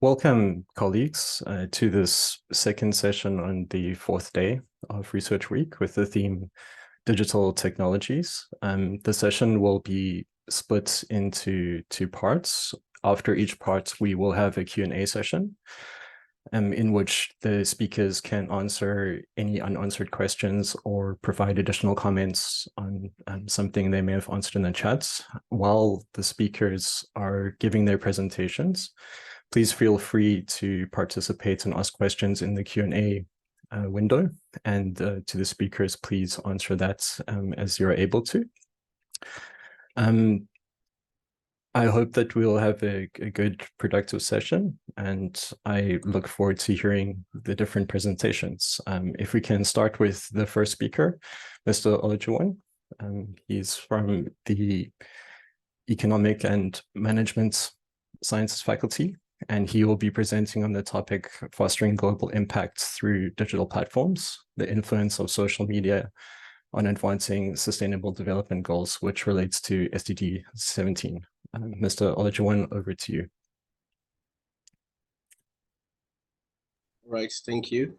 Welcome, colleagues, to this second session on the fourth day of Research Week with the theme Digital Technologies. The session will be split into two parts. After each part, we will have a Q&A session in which the speakers can answer any unanswered questions or provide additional comments on something they may have answered in the chats while the speakers are giving their presentations. Please feel free to participate and ask questions in the Q&A window, and to the speakers, please answer that as you're able to. I hope that we'll have a good, productive session, and I look forward to hearing the different presentations. If we can start with the first speaker, Mr. Olajuwon. He's from the Economic and Management Sciences faculty, and he will be presenting on the topic fostering global impact through digital platforms, the influence of social media on advancing sustainable development goals, which relates to SDG 17. Mr. Olajuwon, over to you. Right, thank you.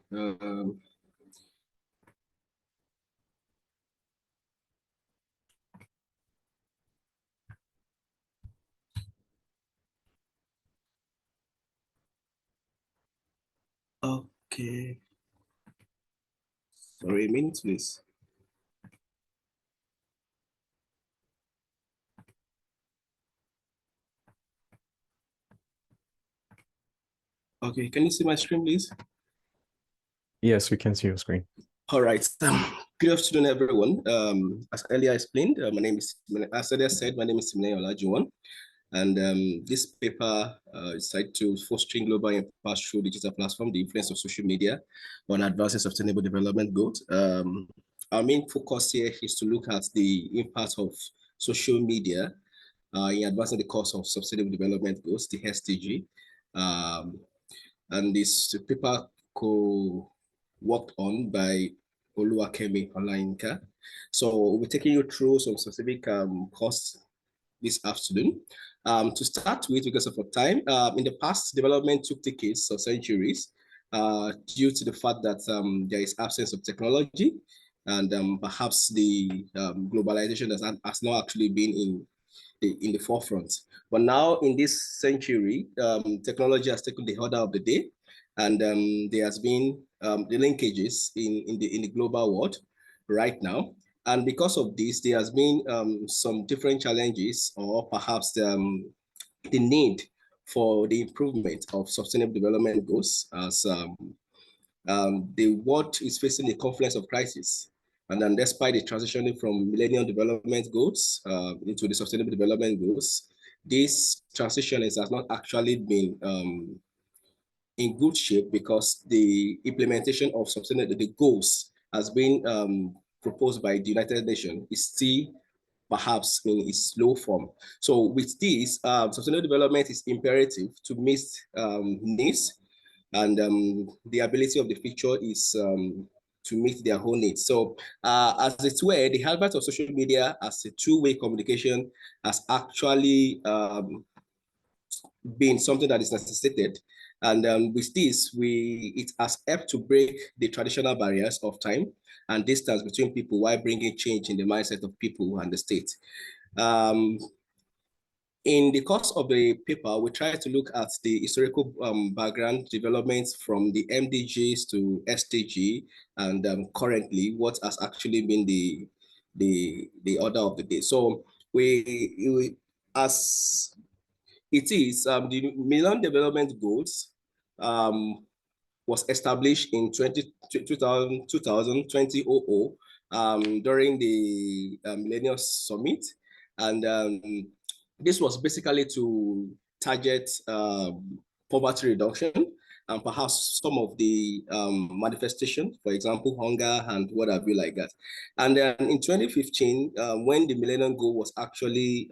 Okay. Sorry, a minute, please. Okay, can you see my screen, please? Yes, we can see your screen. All right. Good afternoon, everyone. As earlier explained, my name is, as earlier said, my name is Simone Olajuwon. And this paper is titled Fostering Global Impact Through Digital Platform, the Influence of Social Media on Advancing Sustainable Development Goals. Our main focus here is to look at the impact of social media in advancing the cause of Sustainable Development Goals, the SDG. And this paper co-worked on by Oluwakemi Olayinka. So we'll be taking you through some specific costs this afternoon. To start with, because of our time, in the past, development took decades or centuries due to the fact that there is absence of technology, and perhaps the globalization has not actually been in the forefront. But now in this century, technology has taken the order of the day, and there has been the linkages in the global world right now. And because of this, there has been some different challenges, or perhaps the need for the improvement of sustainable development goals, as the world is facing a confluence of crises. And then despite the transitioning from Millennium Development Goals into the Sustainable Development Goals, this transition has not actually been in good shape, because the implementation of sustainable goals has been proposed by the United Nations is still perhaps in its slow form. So with this, sustainable development is imperative to meet needs, and the ability of the future is to meet their own needs. So as it were, the advent of social media as a two-way communication has actually been something that is necessitated. And with this, it has helped to break the traditional barriers of time and distance between people, while bringing change in the mindset of people and the state. In the course of the paper, we try to look at the historical background developments from the MDGs to SDG, and currently what has actually been the order of the day. So as it is, the Millennium Development Goals was established in 2000 during the Millennium Summit. And this was basically to target poverty reduction and perhaps some of the manifestations, for example, hunger and what have you like that. And then in 2015, when the Millennium Goal was actually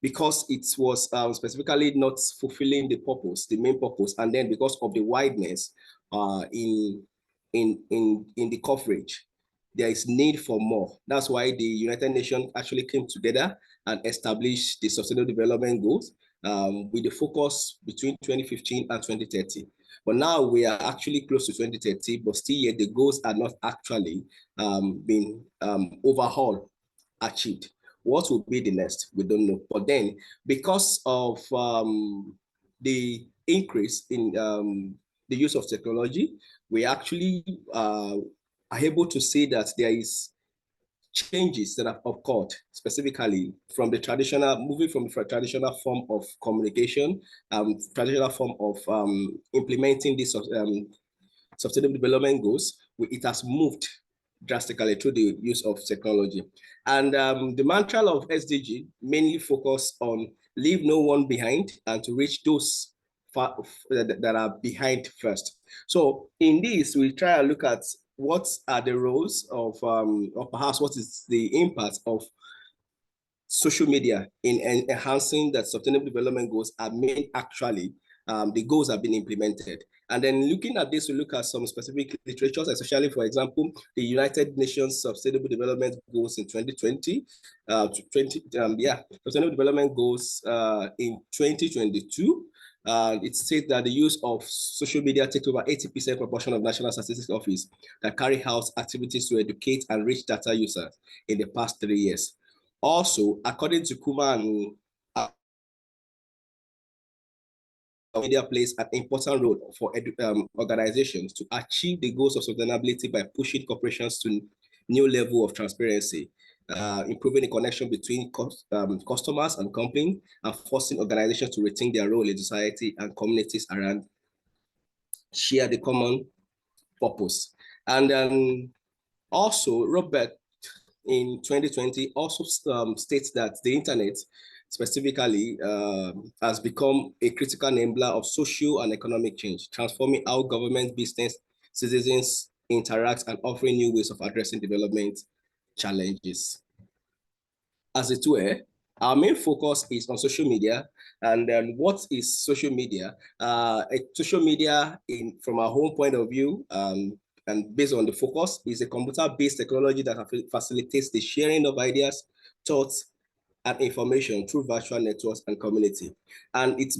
because it was specifically not fulfilling the purpose, the main purpose, and then because of the wideness in the coverage, there is need for more. That's why the United Nations actually came together and establish the Sustainable Development Goals with the focus between 2015 and 2030. But now we are actually close to 2030, but still yet the goals are not actually being overhauled, achieved. What will be the next? We don't know. But then, because of the increase in the use of technology, we actually are able to see that there is changes that have occurred, specifically from the traditional, moving from the traditional form of communication, traditional form of implementing this Sustainable Development Goals. It has moved drastically through the use of technology. And the mantra of SDG mainly focus on leave no one behind and to reach those that are behind first. So in this, we try to look at what are the roles of, or perhaps what is the impact of social media in enhancing that Sustainable Development Goals are made actually, the goals have been implemented. And then looking at this, we look at some specific literatures, especially, for example, the United Nations Sustainable Development Goals in 2020, Sustainable Development Goals in 2022. It states that the use of social media takes over 80% proportion of National Statistics Office that carry out activities to educate and reach data users in the past 3 years. Also, according to Kuman, media plays an important role for organizations to achieve the goals of sustainability by pushing corporations to new level of transparency, improving the connection between customers and companies, and forcing organizations to retain their role in society and communities around share the common purpose. And then also, Robert in 2020 also states that the internet specifically has become a critical enabler of social and economic change, transforming how government, business, citizens interact and offering new ways of addressing development challenges. As it were, our main focus is on social media. And then what is social media? Social media, from our home point of view, and based on the focus, is a computer-based technology that facilitates the sharing of ideas, thoughts, and information through virtual networks and community. And it's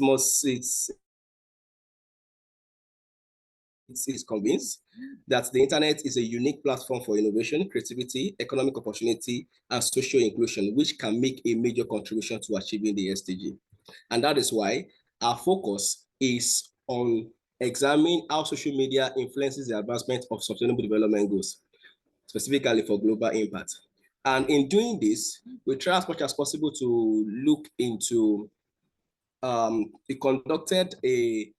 convinced that the internet is a unique platform for innovation, creativity, economic opportunity, and social inclusion, which can make a major contribution to achieving the SDG. And that is why our focus is on examining how social media influences the advancement of Sustainable Development Goals, specifically for global impact. And in doing this, we try as much as possible to look into, we conducted a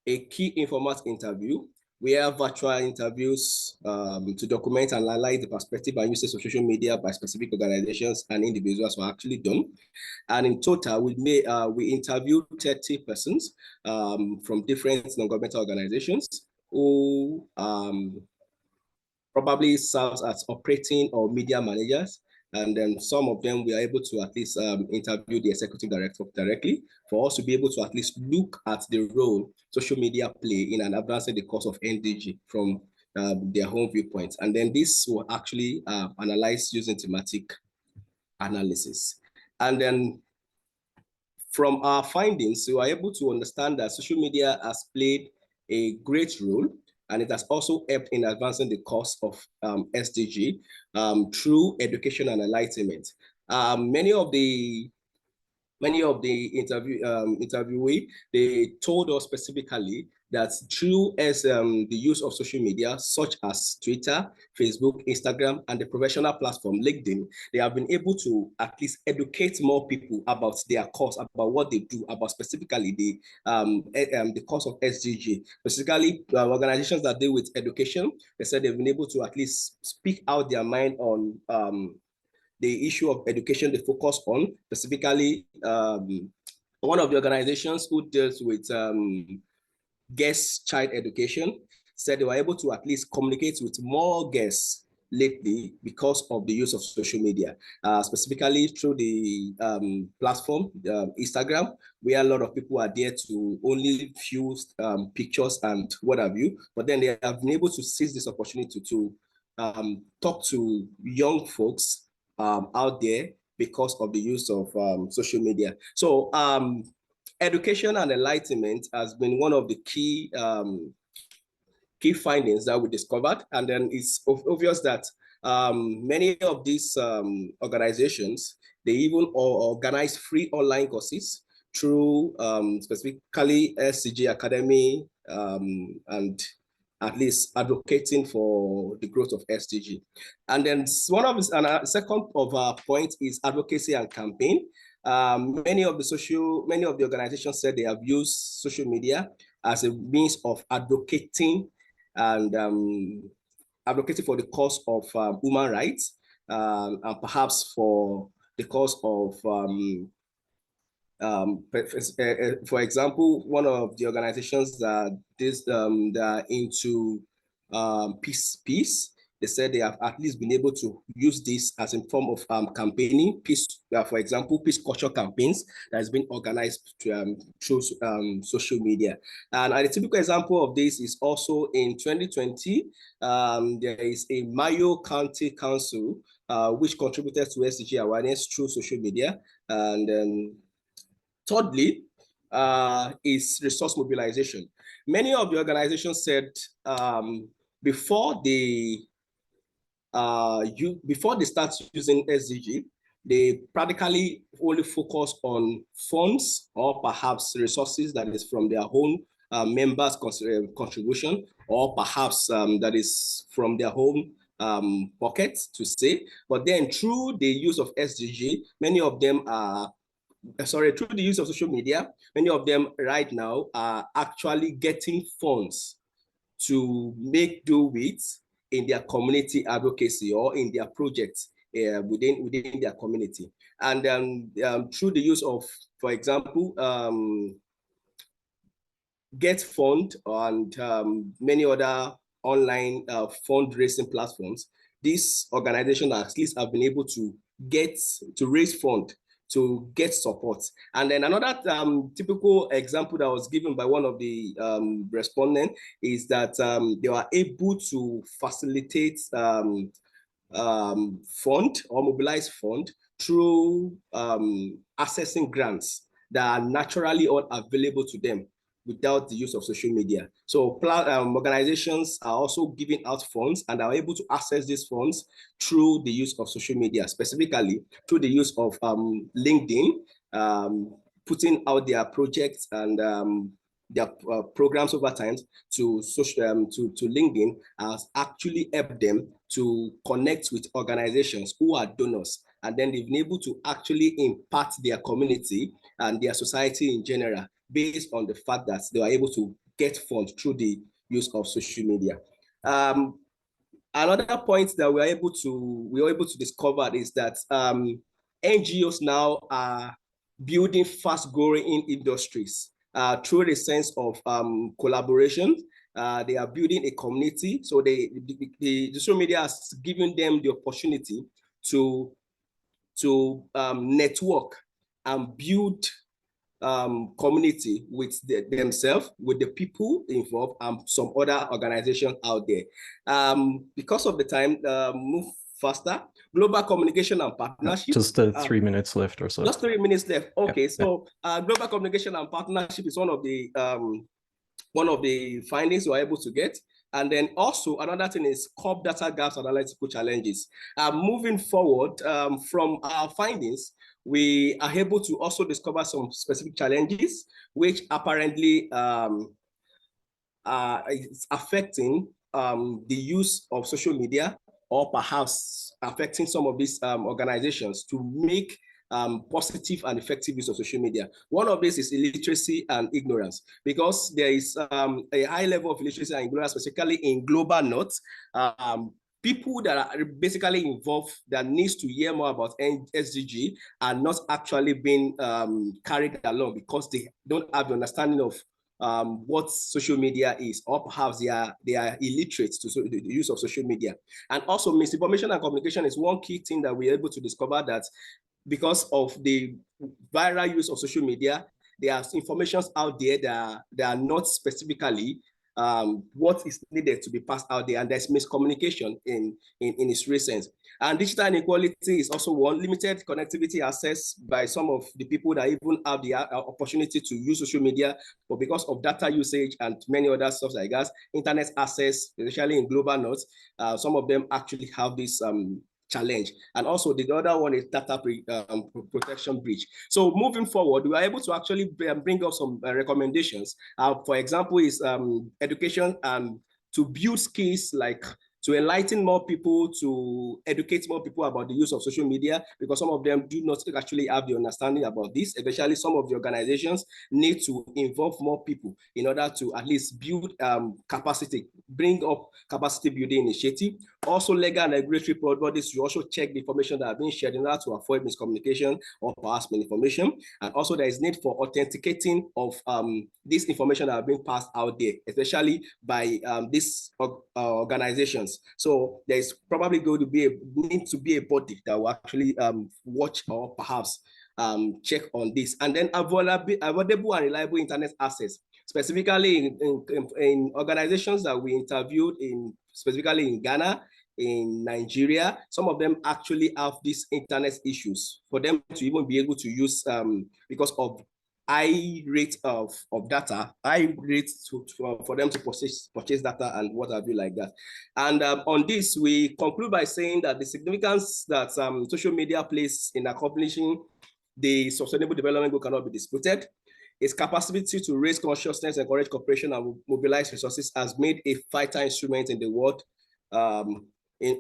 key informant interview. We have virtual interviews to document and highlight the perspective and uses of social media by specific organizations and individuals who are actually done. And in total, we interviewed 30 persons from different non-governmental organizations who probably serves as operating or media managers. And then some of them we are able to at least interview the executive director directly for us to be able to at least look at the role social media play in advancing the cause of NDG from their home viewpoints. And then this will actually analyze using thematic analysis. And then from our findings, we were able to understand that social media has played a great role, and it has also helped in advancing the cause of SDG through education and enlightenment. Many of the interviewee, they told us specifically that through the use of social media, such as Twitter, Facebook, Instagram, and the professional platform LinkedIn, they have been able to at least educate more people about their cause, about what they do, about specifically the cause of SDG. Specifically, organizations that deal with education, they said they've been able to at least speak out their mind on the issue of education they focus on, specifically one of the organizations who deals with guest child education said they were able to at least communicate with more guests lately because of the use of social media, specifically through the platform, Instagram, where a lot of people are there to only view pictures and what have you, but then they have been able to seize this opportunity to talk to young folks out there because of the use of social media. So education and enlightenment has been one of the key findings that we discovered. And then it's obvious that many of these organizations, they even organize free online courses through specifically SCG Academy and at least advocating for the growth of SDG. And then one of the second of our point is advocacy and campaign. Many of the organizations said they have used social media as a means of advocating and advocating for the cause of human rights and perhaps for the cause of for example, one of the organizations that are into peace, they said they have at least been able to use this as a form of campaigning, peace, for example, peace culture campaigns that has been organized to, through social media. And a typical example of this is also in 2020, there is a Mayo County Council which contributed to SDG awareness through social media. And thirdly, is resource mobilization. Many of the organizations said before they start using SDG, they practically only focus on funds or perhaps resources that is from their own members' contribution, or perhaps that is from their own pockets to say. But then through the use of SDG, many of them are through the use of social media, many of them right now are actually getting funds to make do with in their community advocacy or in their projects within their community. And through the use of, for example, Get Fund and many other online fundraising platforms, these organizations at least have been able to raise funds to get support. And then another typical example that was given by one of the respondents is that they were able to facilitate fund or mobilize fund through accessing grants that are naturally unavailable to them without the use of social media. So organizations are also giving out funds and are able to access these funds through the use of social media, specifically through the use of LinkedIn, putting out their projects and their programs over time to LinkedIn has actually helped them to connect with organizations who are donors, and then they've been able to actually impact their community and their society in general based on the fact that they were able to get funds through the use of social media. Another point that we were able to discover is that NGOs now are building fast-growing industries through the sense of collaboration. They are building a community, so the social media has given them the opportunity to network and build community with themselves, with the people involved, and some other organizations out there. Because of the time, move faster. Global communication and partnership. Just 3 minutes left or so. Just 3 minutes left. Okay, yeah. So global communication and partnership is one of the findings we were able to get. And then also another thing is COP data gaps and analytical challenges. Moving forward from our findings, we are able to also discover some specific challenges which apparently is affecting the use of social media, or perhaps affecting some of these organizations to make positive and effective use of social media. One of these is illiteracy and ignorance, because there is a high level of illiteracy and ignorance, specifically in global north. People that are basically involved that needs to hear more about SDG are not actually being carried along because they don't have the understanding of what social media is, or perhaps they are illiterate to the use of social media. And also misinformation and communication is one key thing that we're able to discover, that because of the viral use of social media, there are informations out there that are not specifically what is needed to be passed out there, and there's miscommunication in its recent. And digital inequality is also one. Limited connectivity access by some of the people that even have the opportunity to use social media, but because of data usage and many other stuff like that, internet access, especially in global north, some of them actually have this challenge. And also the other one is data protection breach. So moving forward, we were able to actually bring up some recommendations. For example, is education to build skills like to enlighten more people, to educate more people about the use of social media, because some of them do not actually have the understanding about this. Especially some of the organizations need to involve more people in order to at least build capacity, bring up capacity building initiative. Also, legal and regulatory bodies to also check the information that are being shared in order to avoid miscommunication or perhaps misinformation. And also, there is need for authenticating of this information that are being passed out there, especially by these organizations. So there is probably going to be need to be a body that will actually watch or perhaps check on this. And then affordable and reliable internet access, specifically in organizations that we interviewed in, specifically in Ghana, in Nigeria. Some of them actually have these internet issues for them to even be able to use because of high rate of data, high rate for them to purchase data and what have you like that. And on this, we conclude by saying that the significance that social media plays in accomplishing the sustainable development goal cannot be disputed. Its capacity to raise consciousness, encourage cooperation, and mobilize resources has made a vital instrument in the world. In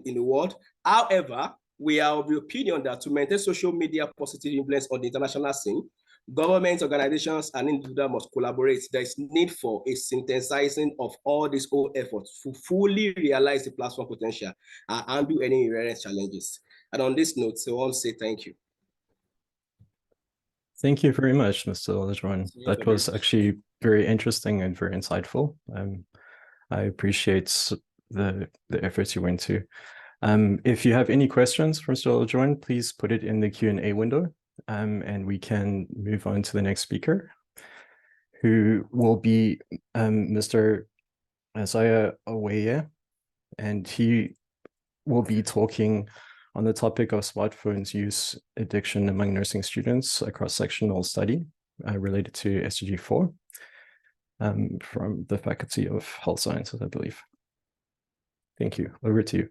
the world. However, we are of the opinion that to maintain social media positive influence on the international scene, governments, organizations, and individuals must collaborate. There is need for a synthesizing of all these whole efforts to fully realize the platform potential and handle any inherent challenges. And on this note, so I want to say thank you. Thank you very much, Mr. Olajuwon. That was actually very interesting and very insightful. I appreciate the efforts you went to. If you have any questions for Mr. Olajuwon, please put it in the Q&A window, and we can move on to the next speaker, who will be Mr. Isaiah Oweye, and he will be talking on the topic of smartphones use addiction among nursing students, a cross-sectional study related to SDG 4 from the Faculty of Health Sciences, I believe. Thank you. Over to you.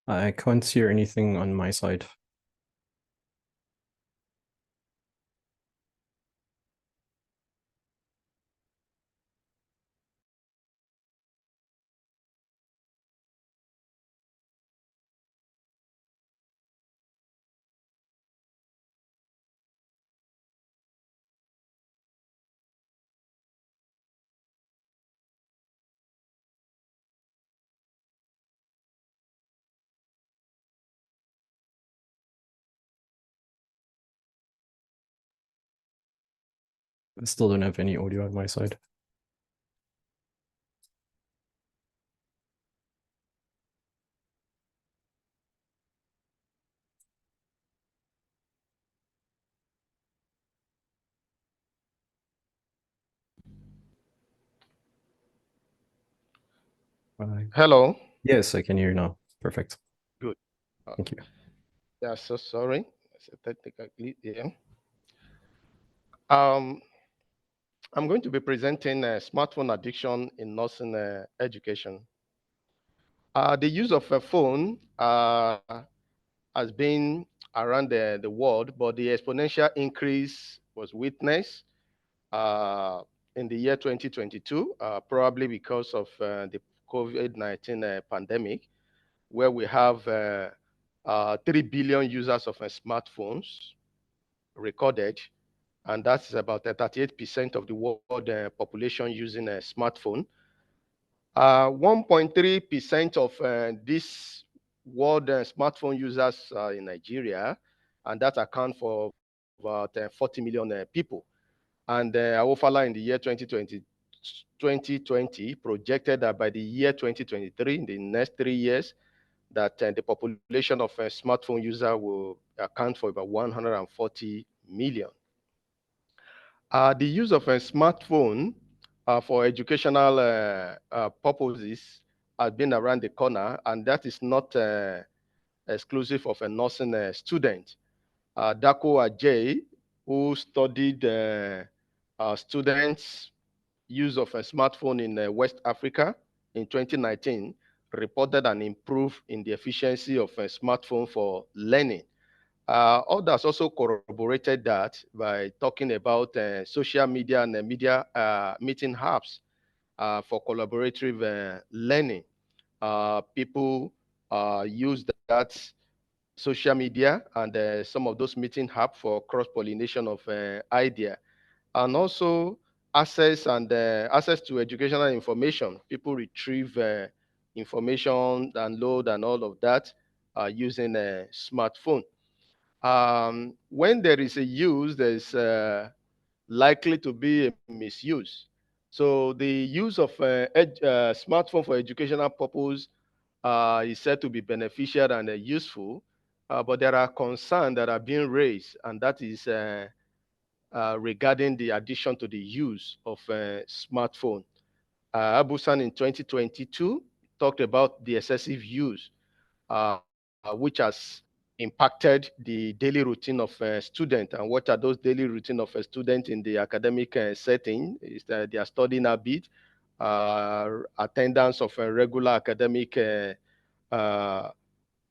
I can't hear anything on my side. I still don't have any audio on my side. Hello. Yes, I can hear you now. Perfect. Good. Uh, Thank you. yeah, so sorry. It's a technical glitch here. Um, I'm going to be presenting smartphone addiction in nursing education. The use of a phone has been around the world, but the exponential increase was witnessed in the year 2022, probably because of the COVID-19 pandemic, where we have 3 billion users of smartphones recorded, and that's about 38% of the world population using a smartphone. 1.3% of this world smartphone users are in Nigeria, and that accounts for about 40 million people. And Awofala in the year 2020 projected that by the year 2023, in the next 3 years, that the population of a smartphone user will account for about 140 million. The use of a smartphone for educational purposes has been around the corner, and that is not exclusive of a nursing student. Dako Ajay, who studied students' use of a smartphone in West Africa in 2019, reported an improvement in the efficiency of a smartphone for learning. Others also corroborated that by talking about social media and media meeting apps for collaborative learning. People use that social media and some of those meeting apps for cross-pollination of idea, and also access to educational information. People retrieve information, download, and all of that using a smartphone. When there is a use, there's likely to be a misuse. So the use of smartphone for educational purpose is said to be beneficial and useful, but there are concerns that are being raised, and that is regarding the addition to the use of smartphone. Abusan in 2022 talked about the excessive use, which has impacted the daily routine of a student. And what are those daily routine of a student in the academic setting? Is that their studying habit, attendance of a regular academic uh,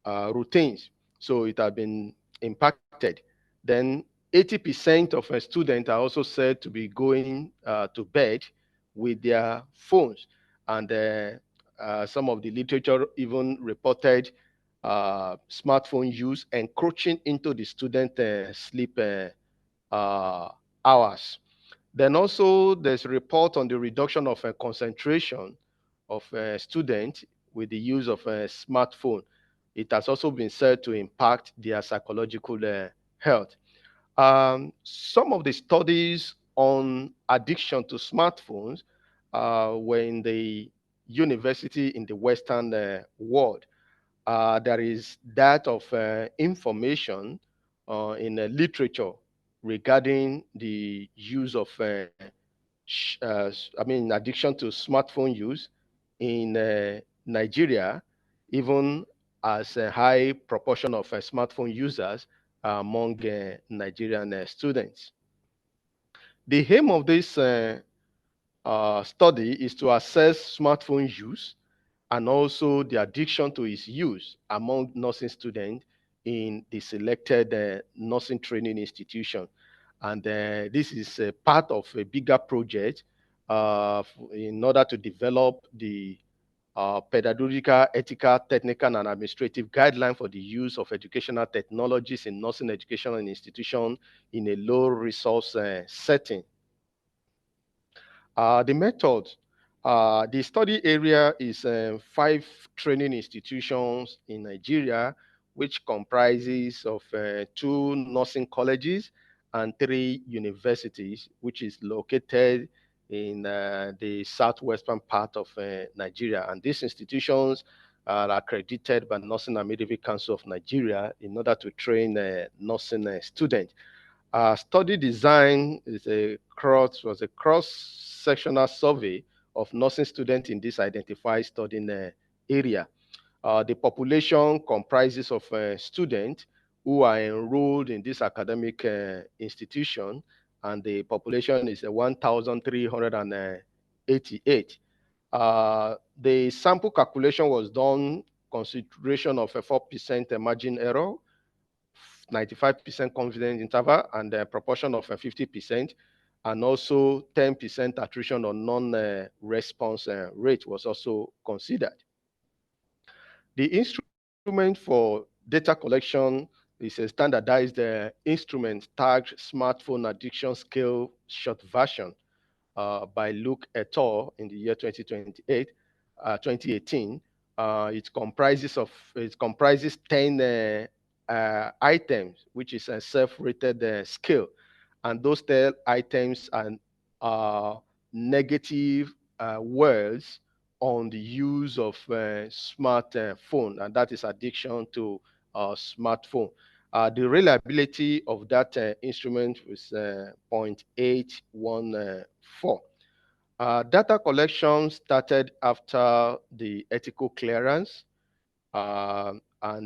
routines. So it has been impacted. Then 80% of students are also said to be going to bed with their phones. And some of the literature even reported smartphone use encroaching into the student sleep hours. Then also there's a report on the reduction of concentration of students with the use of a smartphone. It has also been said to impact their psychological health. Some of the studies on addiction to smartphones were in the university in the Western world. There is that of information in literature regarding the use of, addiction to smartphone use in Nigeria, even as a high proportion of smartphone users among Nigerian students. The aim of this study is to assess smartphone use and also the addiction to its use among nursing students in the selected nursing training institution. And this is a part of a bigger project in order to develop the pedagogical, ethical, technical, and administrative guideline for the use of educational technologies in nursing educational institution in a low resource setting. The method, the study area is 5 training institutions in Nigeria, which comprises of 2 nursing colleges and 3 universities, which is located in the southwestern part of Nigeria. And these institutions are accredited by Nursing and Midwifery Council of Nigeria in order to train nursing students. Study design is was a cross-sectional survey of nursing students in this identified studying area. The population comprises of students who are enrolled in this academic institution, and the population is 1,388. The sample calculation was done consideration of a 4% margin error, 95% confidence interval, and a proportion of 50%, and also 10% attrition or non-response rate was also considered. The instrument for data collection is a standardized instrument tagged smartphone addiction scale short version by Luke et al. In the year 2018. It comprises 10 items, which is a self-rated scale, and those 10 items are negative words on the use of smartphone, and that is addiction to smartphone. The reliability of that instrument was 0.814. Data collection started after the ethical clearance, and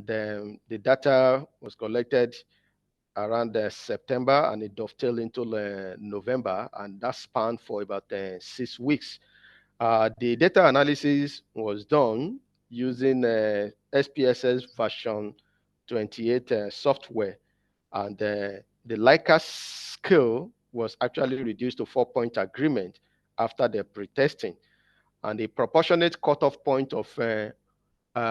then the data was collected around September, and it dovetailed into November, and that spanned for about 6 weeks. The data analysis was done using SPSS version 28 software, and the Leica scale was actually reduced to 4-point agreement after the pre-testing, and the proportionate cutoff point of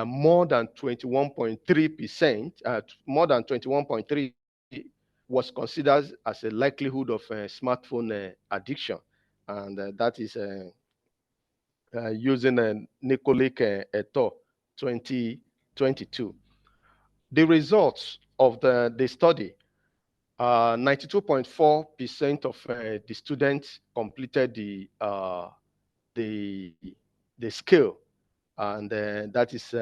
more than 21.3%, more than 21.3 was considered as a likelihood of smartphone addiction, and that is using Nikolic et al. 2022. The results of the study, 92.4% of the students completed the scale, and that is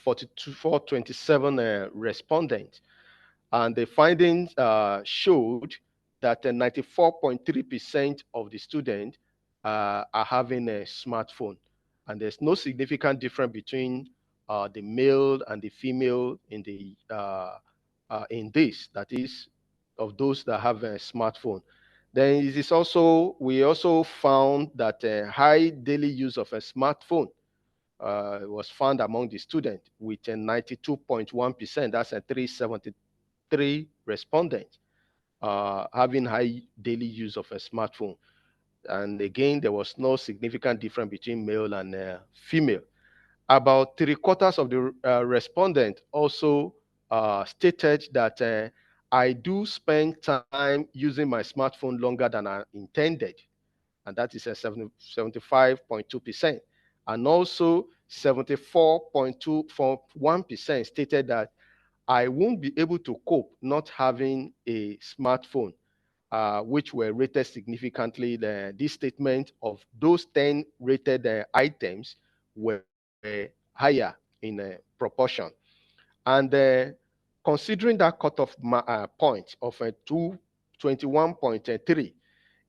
427 respondents. And the findings showed that 94.3% of the students are having a smartphone, and there's no significant difference between the male and the female in this, that is, of those that have a smartphone. Then it is also, we also found that high daily use of a smartphone was found among the students with 92.1%, that's a 373 respondents having high daily use of a smartphone. And again, there was no significant difference between male and female. About 3/4 of the respondents also stated that I do spend time using my smartphone longer than I intended, and that is a 75.2%. And also 74.241% stated that I won't be able to cope not having a smartphone, which were rated significantly. This statement of those 10 rated items were higher in proportion. And considering that cutoff point of 21.3,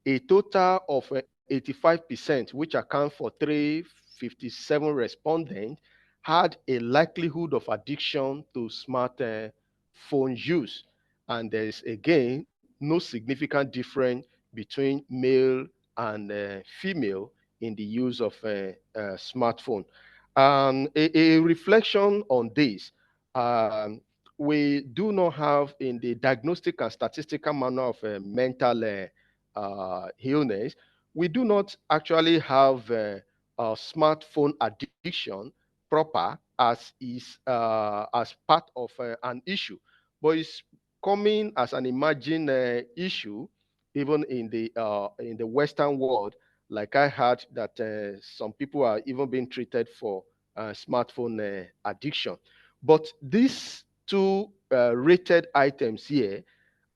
a total of 85%, which account for 357 respondents, had a likelihood of addiction to smartphone use. And there is, again, no significant difference between male and female in the use of smartphone. A reflection on this, we do not have in the Diagnostic and Statistical Manual of Mental illness, we do not actually have a smartphone addiction proper as part of an issue, but it's coming as an emerging issue even in the Western world. Like I heard that some people are even being treated for smartphone addiction. But these two rated items here,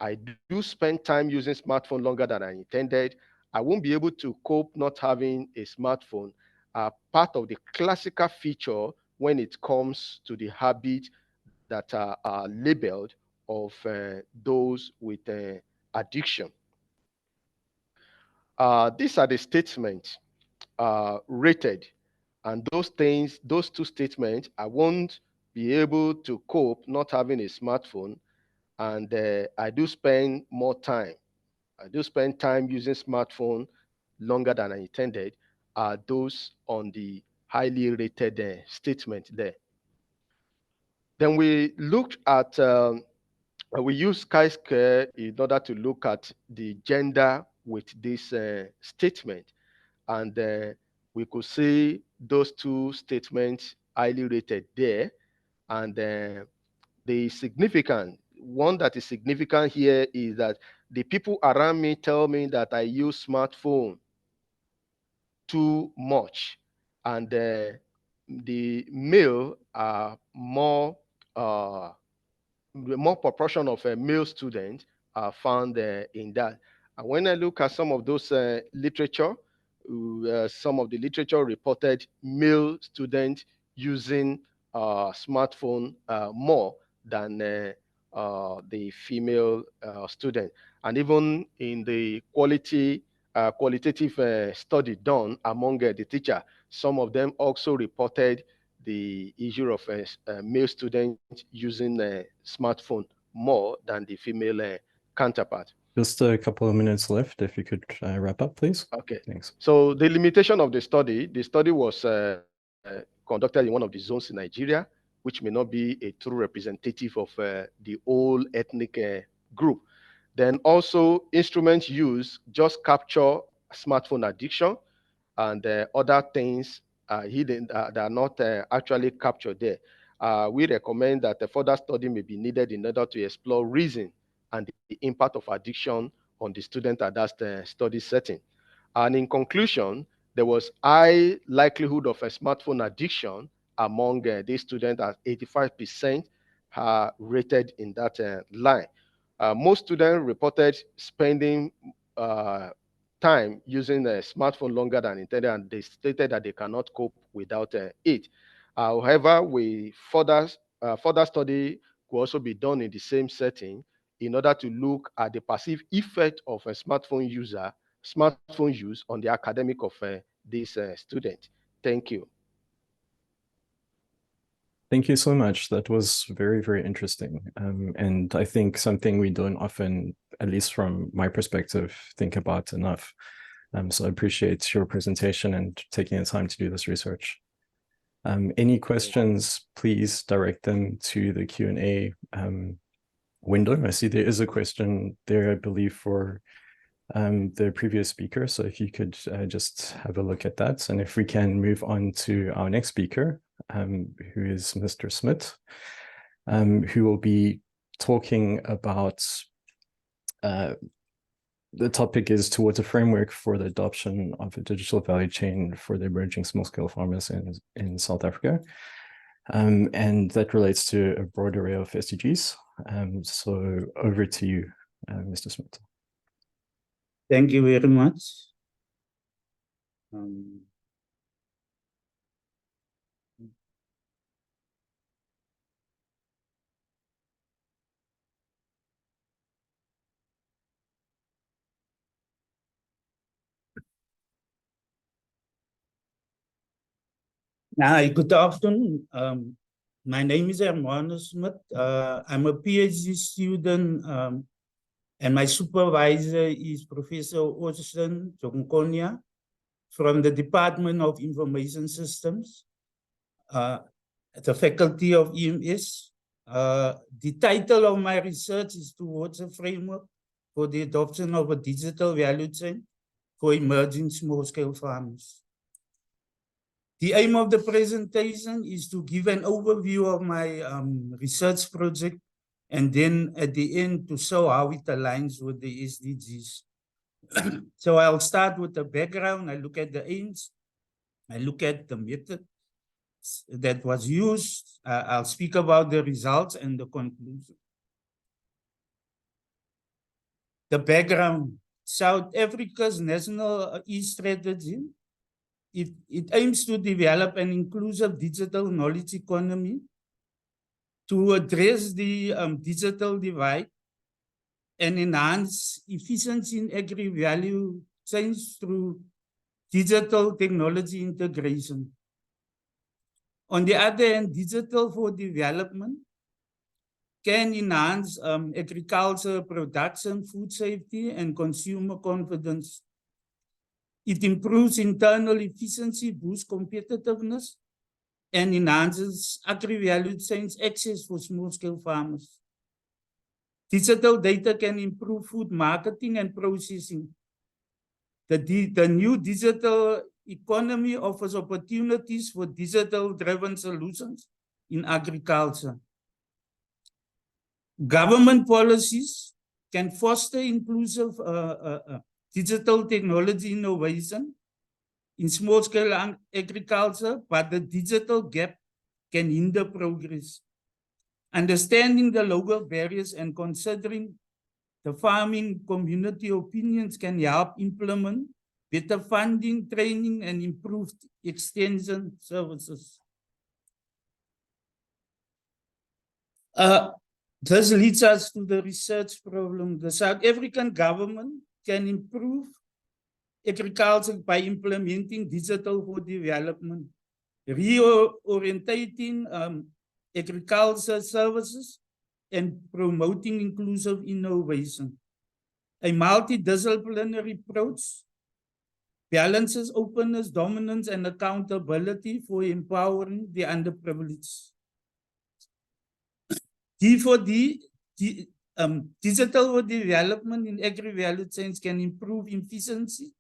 I do spend time using smartphone longer than I intended, I won't be able to cope not having a smartphone, are part of the classical feature when it comes to the habit that are labeled of those with addiction. These are the statements rated, and those things, those two statements, I won't be able to cope not having a smartphone, and I do spend more time. I do spend time using smartphone longer than I intended. Are those on the highly rated statement there? Then we looked at we use chi-square in order to look at the gender with this statement, and we could see those two statements highly rated there. And the significant one that is significant here is that the people around me tell me that I use smartphone too much, and the male are more proportion of male students are found in that. And when I look at some of those literature, some of the literature reported male students using smartphone more than the female student. And even in the qualitative study done among the teacher, some of them also reported the issue of male students using a smartphone more than the female counterpart. Just a couple of minutes left. If you could wrap up, please. Okay. Thanks. So the limitation of the study was conducted in one of the zones in Nigeria, which may not be a true representative of the whole ethnic group. Then also instruments used just capture smartphone addiction, and other things hidden that are not actually captured there. We recommend that a further study may be needed in order to explore reason and the impact of addiction on the student at that study setting. And in conclusion, there was high likelihood of a smartphone addiction among these students, as 85% are rated in that line. Most students reported spending time using a smartphone longer than intended, and they stated that they cannot cope without it. However, further study could also be done in the same setting in order to look at the perceived effect of a smartphone use on the academic of this student. Thank you. Thank you so much. That was very, very interesting. And I think something we don't often, at least from my perspective, think about enough. So I appreciate your presentation and taking the time to do this research. Any questions, please direct them to the Q&A window. I see there is a question there, I believe, for the previous speaker. So if you could just have a look at that. And if we can move on to our next speaker, who is Mr. Smith, who will be talking about the topic is towards a framework for the adoption of a digital value chain for the emerging small-scale farmers in South Africa. And that relates to a broad array of SDGs. So over to you, Mr. Smith. Thank you very much. Hi, good afternoon. My name is Hermanus Smith. I'm a PhD student, and my supervisor is Professor Austin Jonkonia from the Department of Information Systems at the Faculty of EMS. The title of my research is towards a framework for the adoption of a digital value chain for emerging small-scale farmers. The aim of the presentation is to give an overview of my research project, and then at the end to show how it aligns with the SDGs. So I'll start with the background. I look at the aims. I look at the method that was used. I'll speak about the results and the conclusion. The background. South Africa's national e-strategy. It aims to develop an inclusive digital knowledge economy to address the digital divide and enhance efficiency in agri-value chains through digital technology integration. On the other hand, digital for development can enhance agriculture production, food safety, and consumer confidence. It improves internal efficiency, boosts competitiveness, and enhances agri-value chains access for small-scale farmers. Digital data can improve food marketing and processing. The new digital economy offers opportunities for digital-driven solutions in agriculture. Government policies can foster inclusive digital technology innovation in small-scale agriculture, but the digital gap can hinder progress. Understanding the local barriers and considering the farming community opinions can help implement better funding, training, and improved extension services. This leads us to the research problem. The South African government can improve agriculture by implementing digital for development, reorientating agriculture services, and promoting inclusive innovation. A multidisciplinary approach balances openness, dominance, and accountability for empowering the underprivileged. Digital for development in agri-value chains can improve efficiency,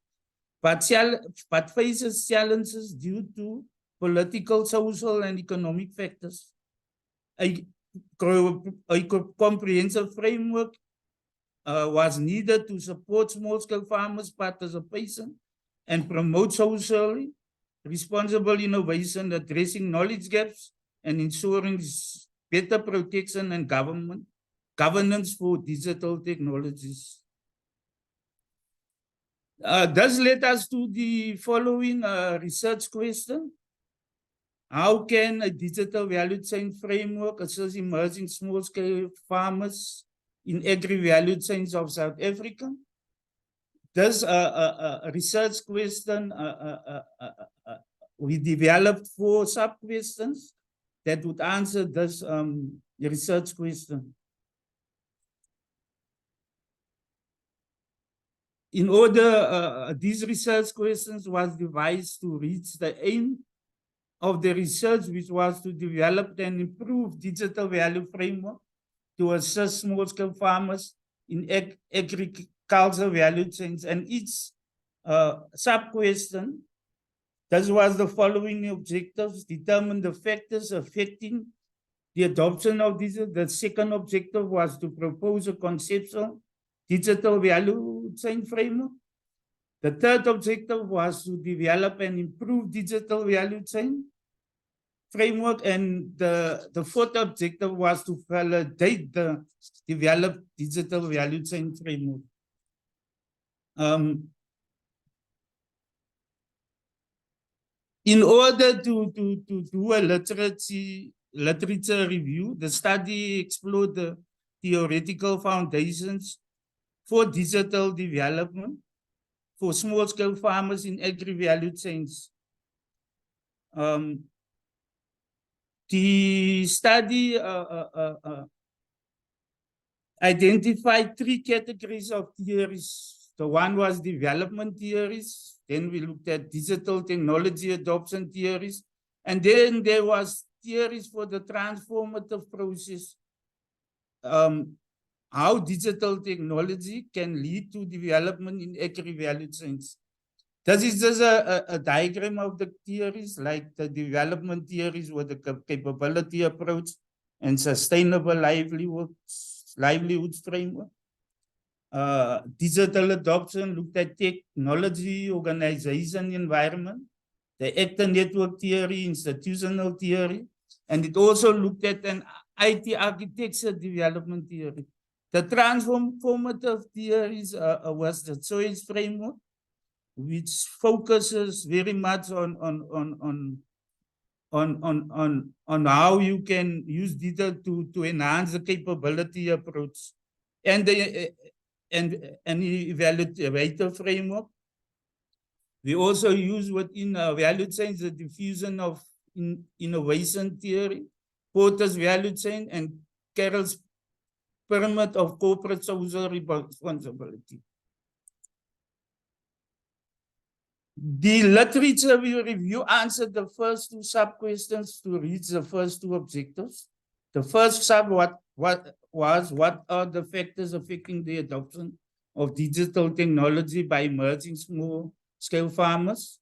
but faces challenges due to political, social, and economic factors. A comprehensive framework was needed to support small-scale farmers' participation and promote socially responsible innovation, addressing knowledge gaps and ensuring better protection and governance for digital technologies. This led us to the following research question. How can a digital value chain framework assist emerging small-scale farmers in agri-value chains of South Africa? This research question, we developed 4 sub-questions that would answer this research question. In order, these research questions was devised to reach the aim of the research, which was to develop and improve digital value framework to assist small-scale farmers in agricultural value chains. And each sub-question, this was the following objectives: determine the factors affecting the adoption of digital. The second objective was to propose a conceptual digital value chain framework. The third objective was to develop and improve digital value chain framework. And the fourth objective was to validate the developed digital value chain framework. In order to do a literature review, the study explored the theoretical foundations for digital development for small-scale farmers in agri-value chains. The study identified 3 categories of theories. The one was development theories. Then we looked at digital technology adoption theories. And then there was theories for the transformative process. How digital technology can lead to development in agri-value chains. This is just a diagram of the theories, like the development theories with the capability approach and sustainable livelihoods framework. Digital adoption looked at technology, organization, environment, the actor network theory, institutional theory, and it also looked at an IT architecture development theory. The transformative theories was the choice framework, which focuses very much on how you can use data to enhance the capability approach, and the evaluator framework, We also use within value chains the diffusion of innovation theory, Porter's value chain, and Carroll's pyramid of corporate social responsibility. The literature we review answered the first two sub-questions to reach the first two objectives. The first sub what are the factors affecting the adoption of digital technology by emerging small-scale farmers?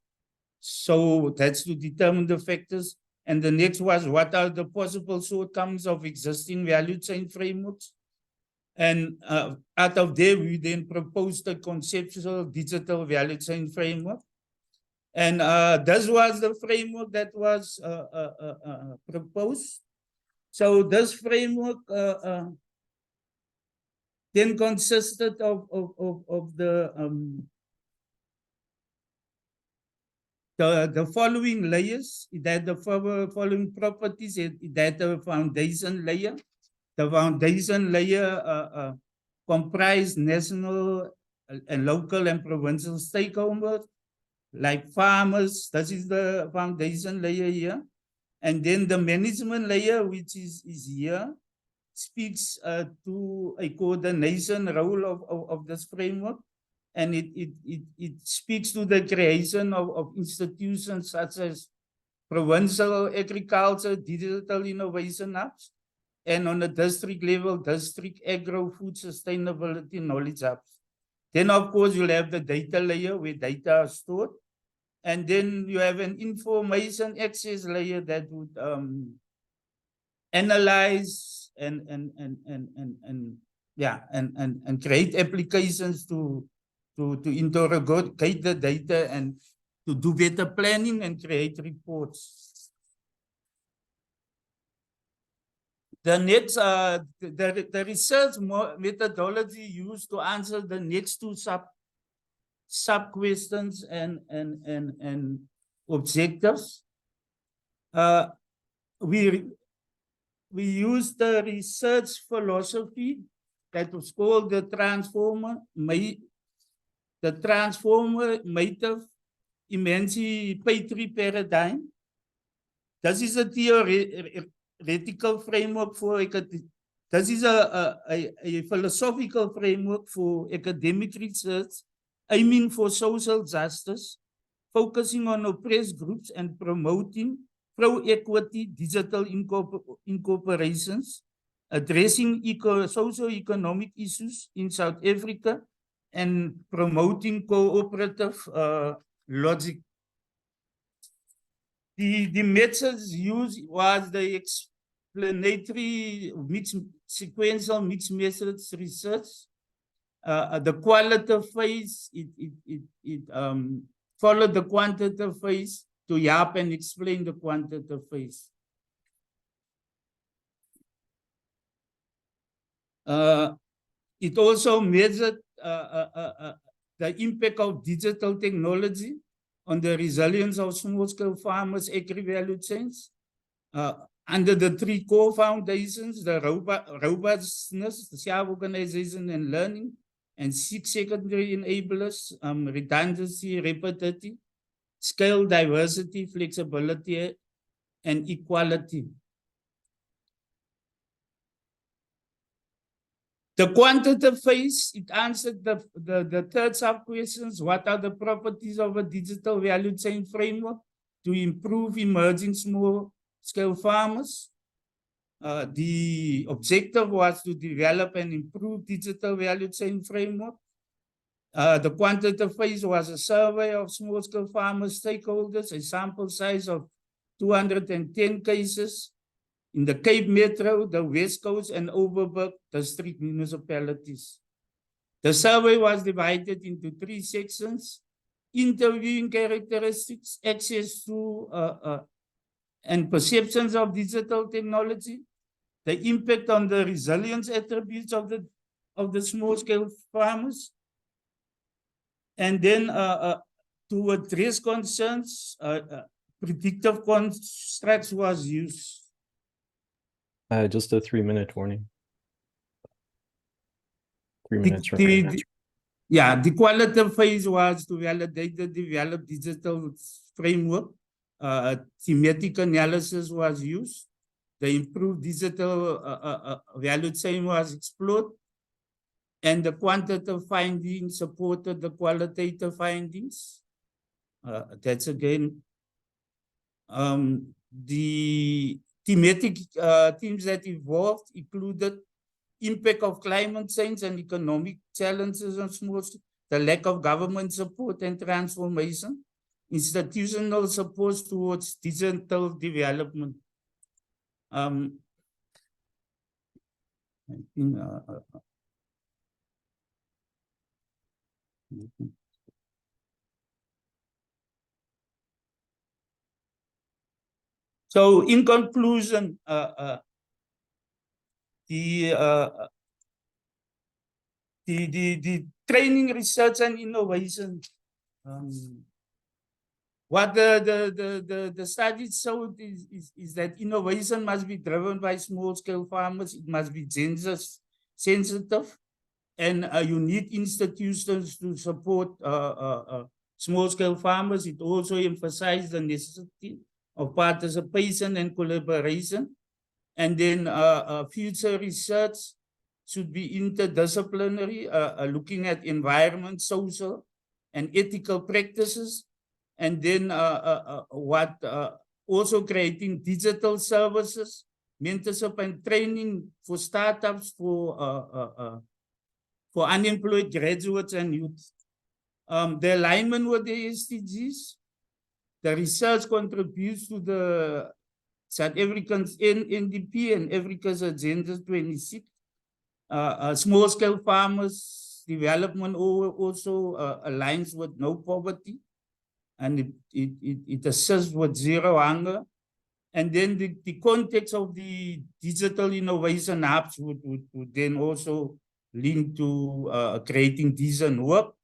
So that's to determine the factors. And the next was, what are the possible shortcomings of existing value chain frameworks? And out of there, we then proposed a conceptual digital value chain framework. And this was the framework that was proposed. So this framework then consisted of the following layers. It had the following properties. It had a foundation layer. The foundation layer comprised national and local and provincial stakeholders, like farmers. This is the foundation layer here. And then the management layer, which is here, speaks to a coordination role of this framework. And it speaks to the creation of institutions such as provincial agriculture, digital innovation hubs, and on the district level, district agro-food sustainability knowledge hubs. Then, of course, you'll have the data layer where data are stored. And then you have an information access layer that would analyze and create applications to interrogate the data and to do better planning and create reports. The next, the research methodology used to answer the next two sub-questions and objectives. We used the research philosophy that was called the transformative emancipatory paradigm. This is a theoretical framework for this is a philosophical framework for academic research aiming for social justice, focusing on oppressed groups and promoting pro-equity digital incorporations, addressing socio-economic issues in South Africa, and promoting cooperative logic. The methods used was the explanatory sequential mixed methods research. The qualitative phase, it followed the quantitative phase to yap and explain the quantitative phase. It also measured the impact of digital technology on the resilience of small-scale farmers' agri-value chains. Under the three core foundations, the robustness, the self-organization and learning, and 6 secondary enablers, redundancy, rapidity, scale, diversity, flexibility, and equality. The quantitative phase, it answered the third sub-questions. What are the properties of a digital value chain framework to improve emerging small-scale farmers? The objective was to develop and improve digital value chain framework. The quantitative phase was a survey of small-scale farmers stakeholders, a sample size of 210 cases in the Cape Metro, the West Coast, and Overberg district municipalities. The survey was divided into 3 sections: interviewing characteristics, access to and perceptions of digital technology, the impact on the resilience attributes of the small-scale farmers, and then to address concerns, predictive constructs was used. Just a 3-minute warning. 3 minutes. Yeah, the qualitative phase was to validate the developed digital framework. Thematic analysis was used. The improved digital value chain was explored. And the quantitative findings supported the qualitative findings. That's again, the thematic themes that evolved included impact of climate change and economic challenges on small, the lack of government support and transformation, institutional support towards digital development. I think, so in conclusion, the training, research, and innovation. What the studies showed is that innovation must be driven by small-scale farmers. It must be gender sensitive, and you need institutions to support small-scale farmers. It also emphasized the necessity of participation and collaboration. And then future research should be interdisciplinary, looking at environment, social, and ethical practices. And then also creating digital services, mentorship and training for startups, for unemployed graduates and youth. The alignment with the SDGs, the research contributes to the South African's NDP and Africa's Agenda 26. Small-scale farmers development also aligns with no poverty, and it assists with zero hunger. And then the context of the digital innovation hubs would then also link to creating decent work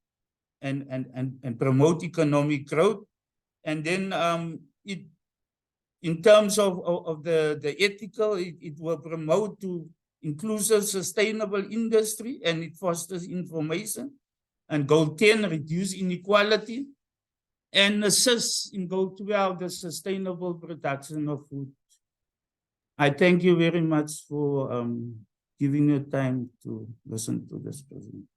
and promote economic growth. And then in terms of the ethical, it will promote to inclusive, sustainable industry, and it fosters information. And goal 10, reduce inequality, and assists in goal 12, the sustainable production of food. I thank you very much for giving me time to listen to this presentation.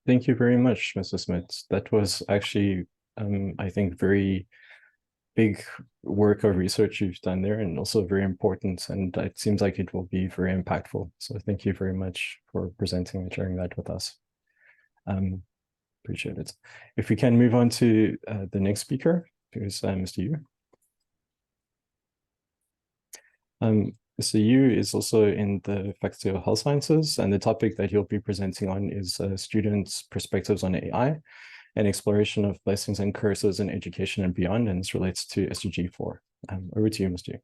Thank you very much, Mr. Smith. That was actually, I think, very big work of research you've done there, and also very important, and it seems like it will be very impactful. So thank you very much for presenting and sharing that with us. Appreciate it. If we can move on to the next speaker, who's Mr. Yu. Mr. Yu is also in the Faculty of Health Sciences, and the topic that he'll be presenting on is students' perspectives on AI and exploration of blessings and curses in education and beyond, and this relates to SDG 4. Over to you, Mr. Yu.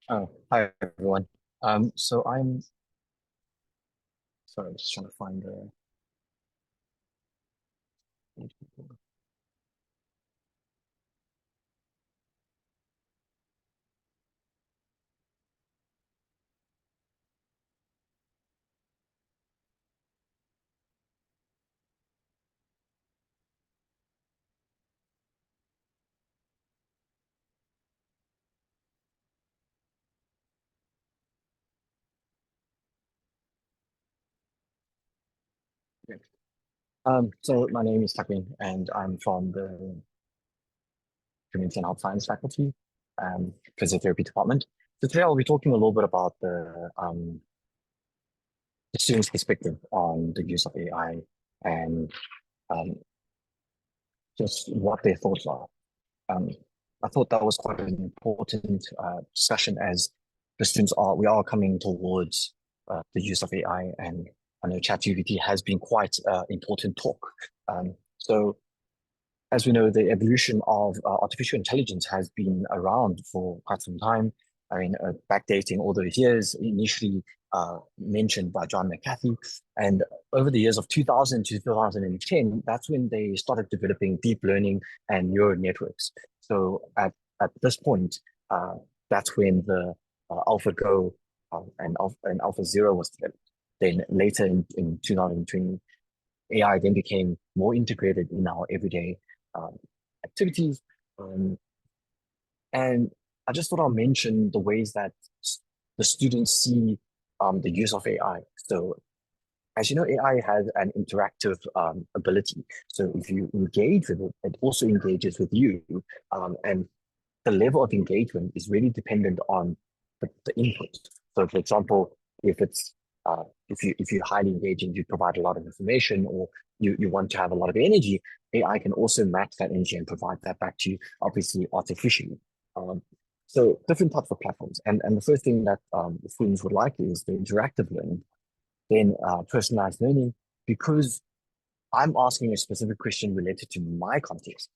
Oh, hi everyone. So I'm sorry, I'm just trying to find the so my name is Takwin, and I'm from the Community and Health Science faculty, Physical Therapy department. So today I'll be talking a little bit about the students' perspective on the use of AI and just what their thoughts are. I thought that was quite an important discussion, as the students we are coming towards the use of AI, and I know ChatGPT has been quite important talk. So as we know, the evolution of artificial intelligence has been around for quite some time. I mean, backdating all those years, initially mentioned by John McAfee. And over the years of 2000 to 2010, that's when they started developing deep learning and neural networks. So at this point, that's when the AlphaGo and AlphaZero was developed. Then later in 2020, AI then became more integrated in our everyday activities. And I just thought I'll mention the ways that the students see the use of AI. So as you know, AI has an interactive ability. So if you engage with it, it also engages with you. And the level of engagement is really dependent on the input. So for example, if you're highly engaging, you provide a lot of information, or you want to have a lot of energy, AI can also match that energy and provide that back to you, obviously artificially. So different types of platforms. And the first thing that the students would like is the interactive learning, then personalized learning, because I'm asking a specific question related to my context.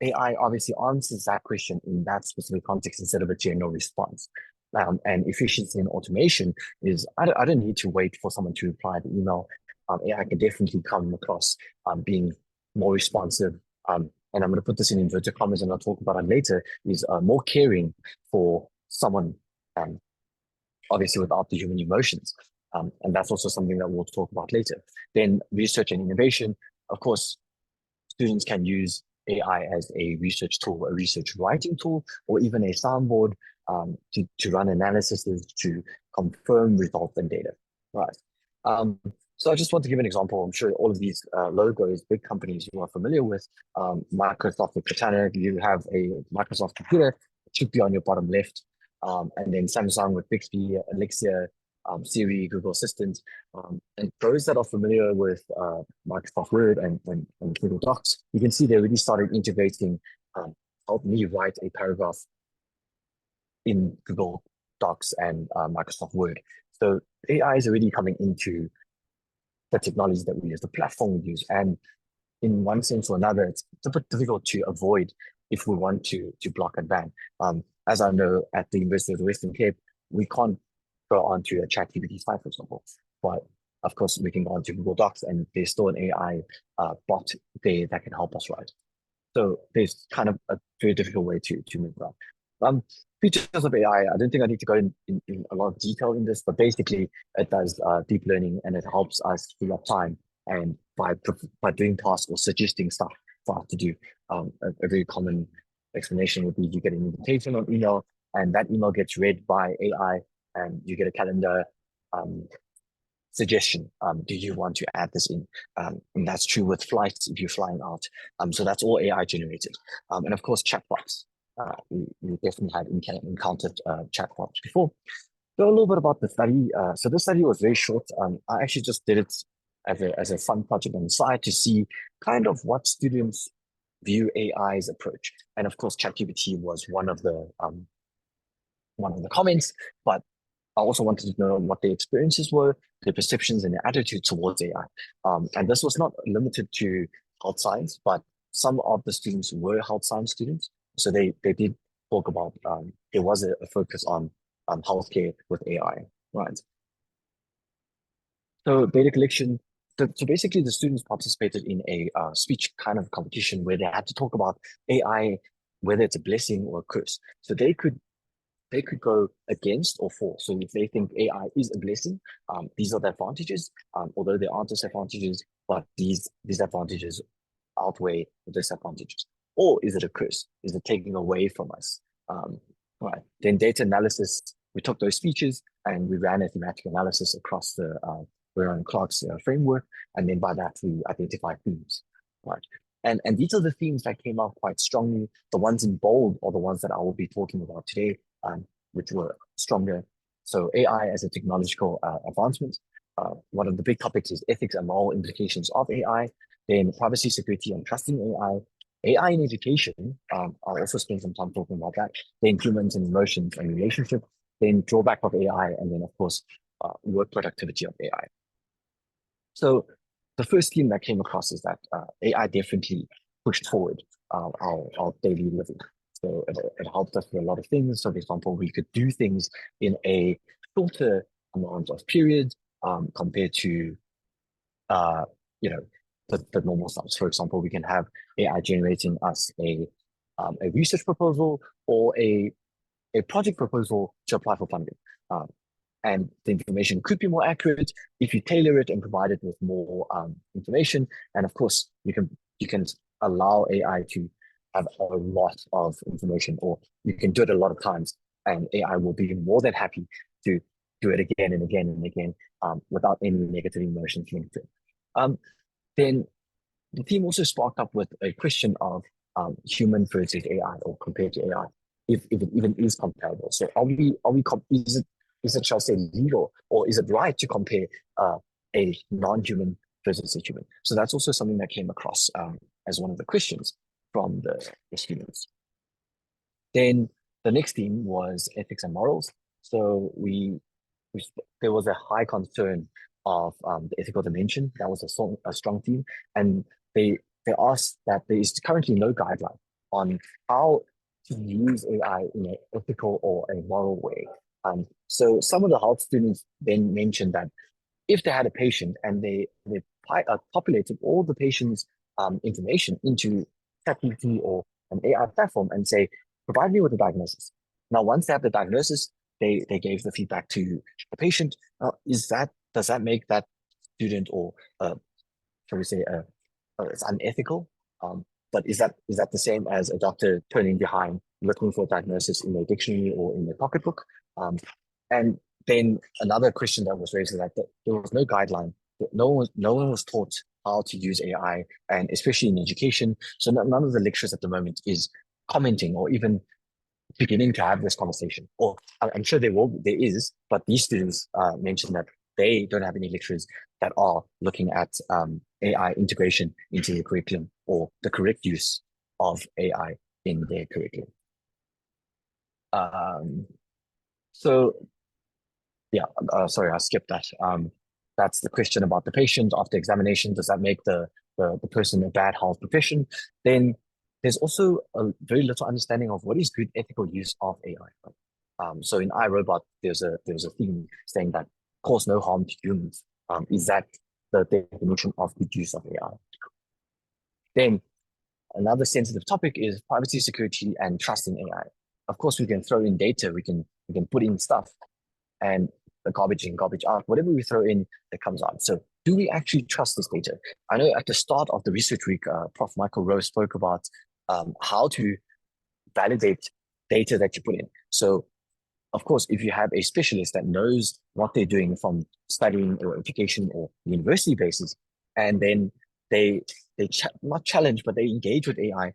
AI obviously answers that question in that specific context instead of a general response. And efficiency and automation is, I don't need to wait for someone to reply the email. AI can definitely come across being more responsive. And I'm going to put this in inverted commas and I'll talk about it later, is more caring for someone, obviously without the human emotions. And that's also something that we'll talk about later. Then research and innovation. Of course, students can use AI as a research tool, a research writing tool, or even a soundboard to run analysis, to confirm results and data. Right. So I just want to give an example. I'm sure all of these logos, big companies you are familiar with, Microsoft with Katana, you have a Microsoft computer, it should be on your bottom left. And then Samsung with Bixby, Alexa, Siri, Google Assistant. And those that are familiar with Microsoft Word and Google Docs, you can see they already started integrating, help me write a paragraph in Google Docs and Microsoft Word. So AI is already coming into the technology that we use, the platform we use. And in one sense or another, it's a bit difficult to avoid if we want to block and ban. As I know, at the University of the Western Cape, we can't go onto a ChatGPT site, for example. But of course, we can go onto Google Docs and there's still an AI bot there that can help us write. So there's kind of a very difficult way to move around. Features of AI, I don't think I need to go in a lot of detail in this, but basically it does deep learning and it helps us free up time and by doing tasks or suggesting stuff for us to do. A very common explanation would be you get an invitation on email and that email gets read by AI and you get a calendar suggestion. Do you want to add this in? And that's true with flights if you're flying out. So that's all AI generated. And of course, chatbots. We definitely had encountered chatbots before. So a little bit about the study. So this study was very short. I actually just did it as a fun project on the side to see kind of what students view AI's approach. And of course, ChatGPT was one of the comments, but I also wanted to know what their experiences were, their perceptions and their attitude towards AI. And this was not limited to health science, but some of the students were health science students. So they did talk about, there was a focus on healthcare with AI, right? So data collection, so basically the students participated in a speech kind of competition where they had to talk about AI, whether it's a blessing or a curse. So they could go against or for. So if they think AI is a blessing, these are the advantages, although there aren't disadvantages, but these advantages outweigh the disadvantages. Or is it a curse? Is it taking away from us? Right. Then data analysis, we took those features and we ran a thematic analysis across the Clark's framework. And then by that, we identified themes, right? And these are the themes that came out quite strongly. The ones in bold are the ones that I will be talking about today, which were stronger. So AI as a technological advancement. One of the big topics is ethics and moral implications of AI. Then privacy, security, and trusting AI. AI in education, I'll also spend some time talking about that. Then humans and emotions and relationship. Then drawback of AI, and then of course, work productivity of AI. So the first theme that came across is that AI definitely pushed forward our daily living. So it helped us with a lot of things. So for example, we could do things in a shorter amount of period compared to, the normal stuff. For example, we can have AI generating us a research proposal or a a project proposal to apply for funding. And the information could be more accurate if you tailor it and provide it with more information. And of course, you can allow AI to have a lot of information, or you can do it a lot of times, and AI will be more than happy to do it again and again and again without any negative emotions linked to it. Then the team also sparked up with a question of human versus AI, or compared to AI, if it even is comparable. So is it, shall I say, legal, or is it right to compare a non-human versus a human? So that's also something that came across as one of the questions from the students. Then the next theme was ethics and morals. So there was a high concern of the ethical dimension. That was a strong theme, and they asked that there is currently no guideline on how to use AI in an ethical or a moral way. So some of the health students then mentioned that if they had a patient and they populated all the patient's information into ChatGPT or an AI platform and say, provide me with a diagnosis. Now, once they have the diagnosis, they gave the feedback to the patient. Does that make that student, or shall we say, it's unethical? But is that the same as a doctor turning behind, looking for a diagnosis in a dictionary or in a pocketbook? And then another question that was raised is that there was no guideline. No one was taught how to use AI, and especially in education. So none of the lecturers at the moment is commenting or even beginning to have this conversation. Or I'm sure there is, but these students mentioned that they don't have any lecturers that are looking at AI integration into the curriculum, or the correct use of AI in their curriculum. So yeah, sorry, I skipped that. That's the question about the patient after examination. Does that make the person a bad health profession? Then there's also a very little understanding of what is good ethical use of AI. So in iRobot, there's a theme saying that cause no harm to humans. Is that the definition of good use of AI? Then another sensitive topic is privacy, security, and trust in AI. Of course, we can throw in data, we can put in stuff, and the garbage in, garbage out, whatever we throw in, that comes out. So do we actually trust this data? I know at the start of the research week, Prof. Michael Rowe spoke about how to validate data that you put in. So of course, if you have a specialist that knows what they're doing from studying or education or university basis, and then they not challenge, but they engage with AI,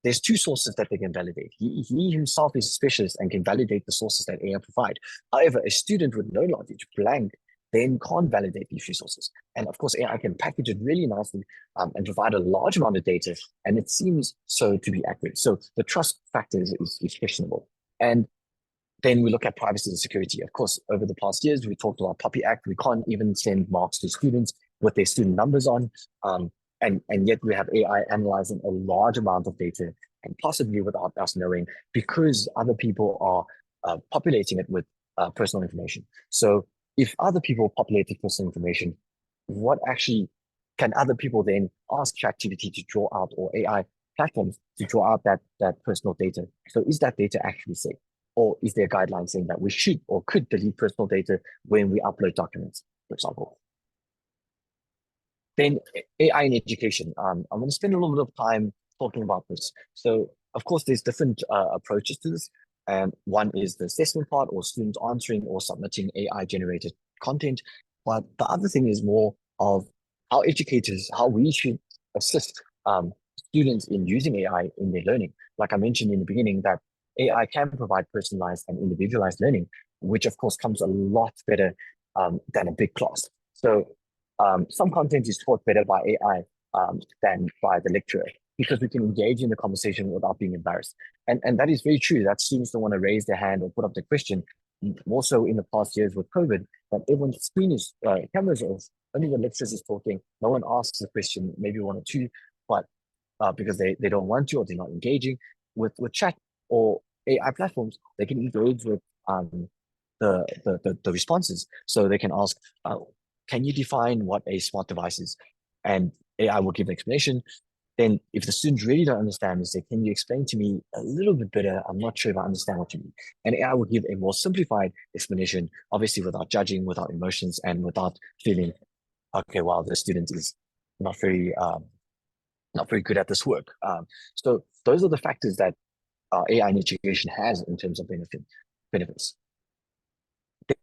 there's two sources that they can validate. He himself is a specialist and can validate the sources that AI provide. However, a student with no knowledge, blank, then can't validate these resources. And of course, AI can package it really nicely and provide a large amount of data, and it seems so to be accurate. So the trust factor is questionable. And then we look at privacy and security. Of course, over the past years, we talked about PUPPY Act. We can't even send marks to students with their student numbers on. And yet we have AI analyzing a large amount of data, and possibly without us knowing, because other people are populating it with personal information. So if other people populated personal information, what actually can other people then ask ChatGPT to draw out, or AI platforms to draw out that personal data? So is that data actually safe? Or is there a guideline saying that we should or could delete personal data when we upload documents, for example? Then AI in education. I'm going to spend a little bit of time talking about this. So of course, there's different approaches to this. One is the assessment part, or students answering or submitting AI generated content. But the other thing is more of how educators, how we should assist students in using AI in their learning. Like I mentioned in the beginning, that AI can provide personalized and individualized learning, which of course comes a lot better than a big class. So some content is taught better by AI than by the lecturer, because we can engage in the conversation without being embarrassed. And that is very true, that students don't want to raise their hand or put up the question. Also in the past years with COVID, that everyone's screen is, cameras off, only the lecturers is talking, no one asks a question, maybe one or two, but because they don't want to, or they're not engaging with chat or AI platforms, they can engage with the responses. So they can ask, can you define what a smart device is? And AI will give an explanation. then if the students really don't understand, they say, can you explain to me a little bit better? I'm not sure if I understand what you mean. And AI will give a more simplified explanation, obviously without judging, without emotions, and without feeling, okay, well, the student is not very good at this work. So those are the factors that AI in education has in terms of benefits.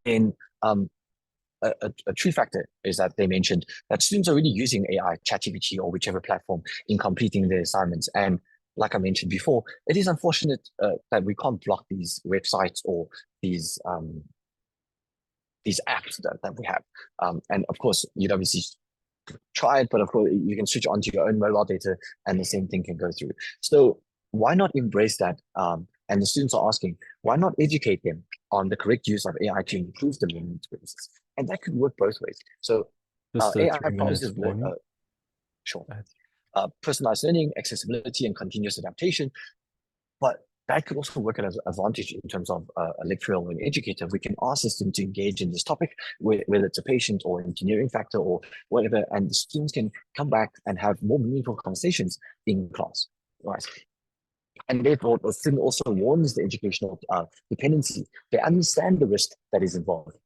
Then a true factor is that they mentioned that students are already using AI, ChatGPT, or whichever platform in completing their assignments. And like I mentioned before, it is unfortunate that we can't block these websites or these apps that we have. And of course, UWC try it, but of course you can switch onto your own mobile data and the same thing can go through. So why not embrace that? And the students are asking, why not educate them on the correct use of AI to improve the learning experiences? And that could work both ways. So AI promises sure. Personalized learning, accessibility, and continuous adaptation. But that could also work as an advantage in terms of a lecturer or an educator. We can ask the student to engage in this topic, whether it's a patient or engineering factor or whatever, and the students can come back and have more meaningful conversations in class, right? And therefore, the student also warns the educational dependency. They understand the risk that is involved.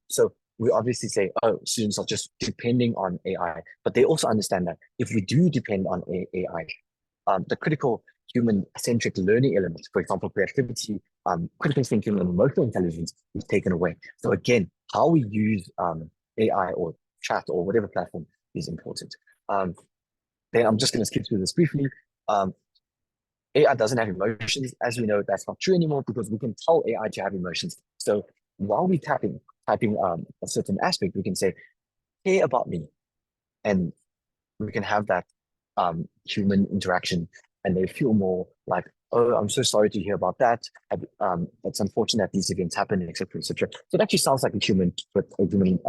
So we obviously say, oh, students are just depending on AI, but they also understand that if we do depend on AI, the critical human-centric learning elements, for example, creativity, critical thinking, and emotional intelligence is taken away. So again, how we use AI or chat or whatever platform is important. Then I'm just going to skip through this briefly. AI doesn't have emotions. As we know, that's not true anymore because we can tell AI to have emotions. So while we're typing a certain aspect, we can say, "Care about me," and we can have that human interaction, and they feel more like, "Oh, I'm so sorry to hear about that. It's unfortunate that these events happen, etc., etc." So it actually sounds like a human with a human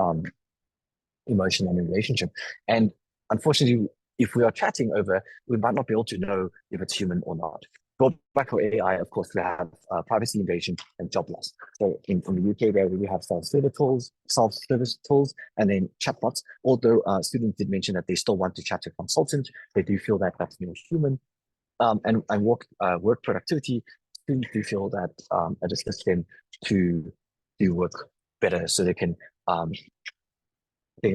emotion and a relationship. And unfortunately, if we are chatting over, we might not be able to know if it's human or not. Drawback for AI, of course, we have privacy invasion and job loss. So in the UK, where we have self-service tools, and then chatbots. Although students did mention that they still want to chat to a consultant, they do feel that that's more human. And work productivity, students do feel that it assists them to do work better, so they can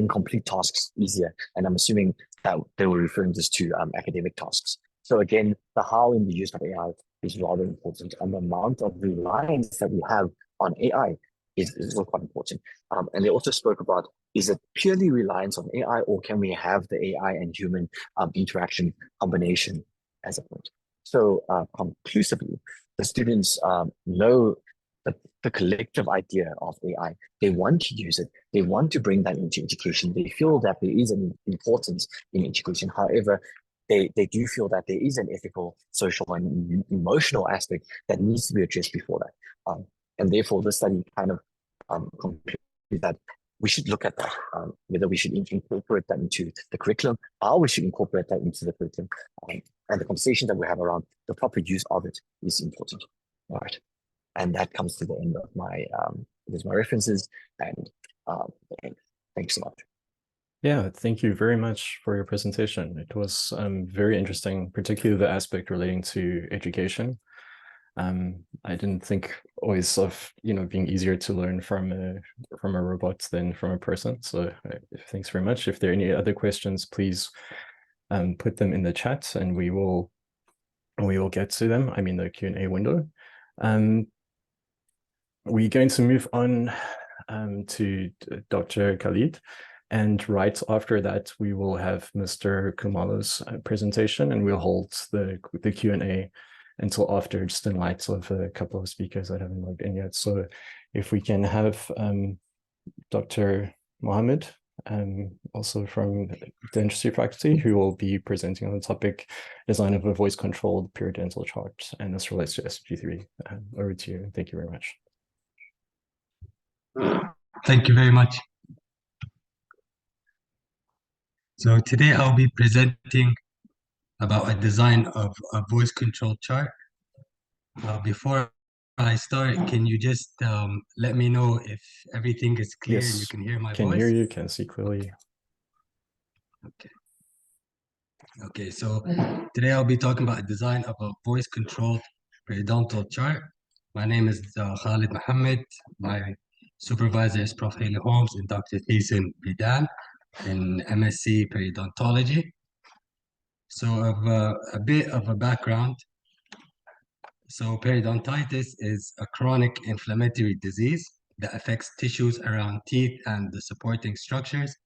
complete tasks easier. And I'm assuming that they were referring this to academic tasks. So again, the how in the use of AI is rather important, and the amount of reliance that we have on AI is also quite important. And they also spoke about, is it purely reliance on AI, or can we have the AI and human interaction combination as a point? So conclusively, the students know the collective idea of AI. They want to use it. They want to bring that into education. They feel that there is an importance in education. However, they do feel that there is an ethical, social, and emotional aspect that needs to be addressed before that. And therefore, the study kind of concludes that we should look at that, whether we should incorporate that into the curriculum, how we should incorporate that into the curriculum, and the conversation that we have around the proper use of it is important. All right. And that comes to the end of my references, and thanks so much. Yeah, thank you very much for your presentation. It was very interesting, particularly the aspect relating to education. I didn't think always of being easier to learn from a robot than from a person. So thanks very much. If there are any other questions, please put them in the chat, and we will get to them. I mean the Q&A window. We're going to move on to Dr. Khalid, and right after that we will have Mr. Kumalo's presentation, and we'll hold the Q&A until after, just in light of a couple of speakers that haven't logged in yet. So if we can have Dr. Mohammed, also from the industry faculty, who will be presenting on the topic design of a voice-controlled periodontal chart, and this relates to SG3. Over to you. Thank you very much. Thank you very much. So today I'll be presenting about a design of a voice control chart. Before I start, can you just let me know if everything is clear? Yes, and you can hear my voice? Can hear you, can see clearly. Okay. Okay, so today I'll be talking about a design of a voice-controlled periodontal chart. My name is Khalid Mohammed. My supervisor is Prof. Haley Holmes and Dr. Thiessen Bidan in MSc Periodontology. So a bit of a background. So periodontitis is a chronic inflammatory disease that affects tissues around teeth and the supporting structures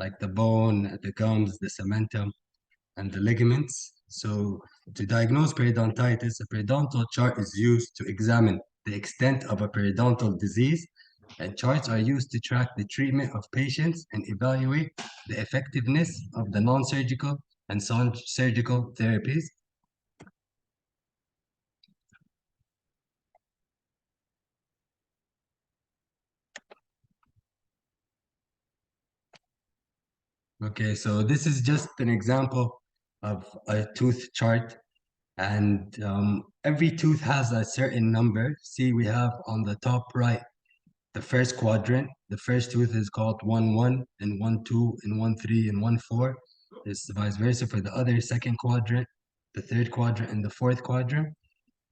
like the bone, the gums, the cementum, and the ligaments. So to diagnose periodontitis, a periodontal chart is used to examine the extent of a periodontal disease, and charts are used to track the treatment of patients and evaluate the effectiveness of the non-surgical and surgical therapies. Okay, so this is just an example of a tooth chart, and every tooth has a certain number. See, we have on the top right, the first quadrant. The first tooth is called 1-1 and 1-2 and 1-3 and 1-4. It's vice versa for the other second quadrant, the third quadrant, and the fourth quadrant.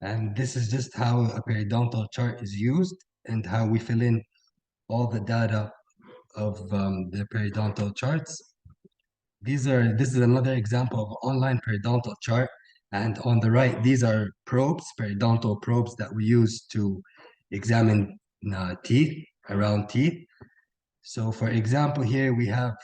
And this is just how a periodontal chart is used and how we fill in all the data of the periodontal charts. This is another example of online periodontal chart. And on the right, these are probes, periodontal probes that we use to examine teeth, around teeth. So for example, here we have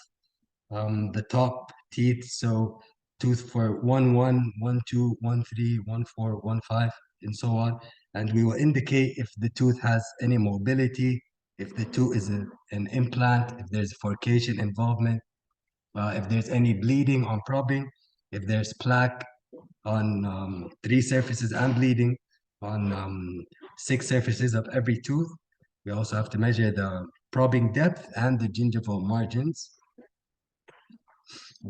the top teeth. So tooth for 1-1, 1-2, 1-3, 1-4, 1-5, and so on. And we will indicate if the tooth has any mobility, if the tooth is an implant, if there's forcation involvement, if there's any bleeding on probing, if there's plaque on 3 surfaces and bleeding on 6 surfaces of every tooth. We also have to measure the probing depth and the gingival margins.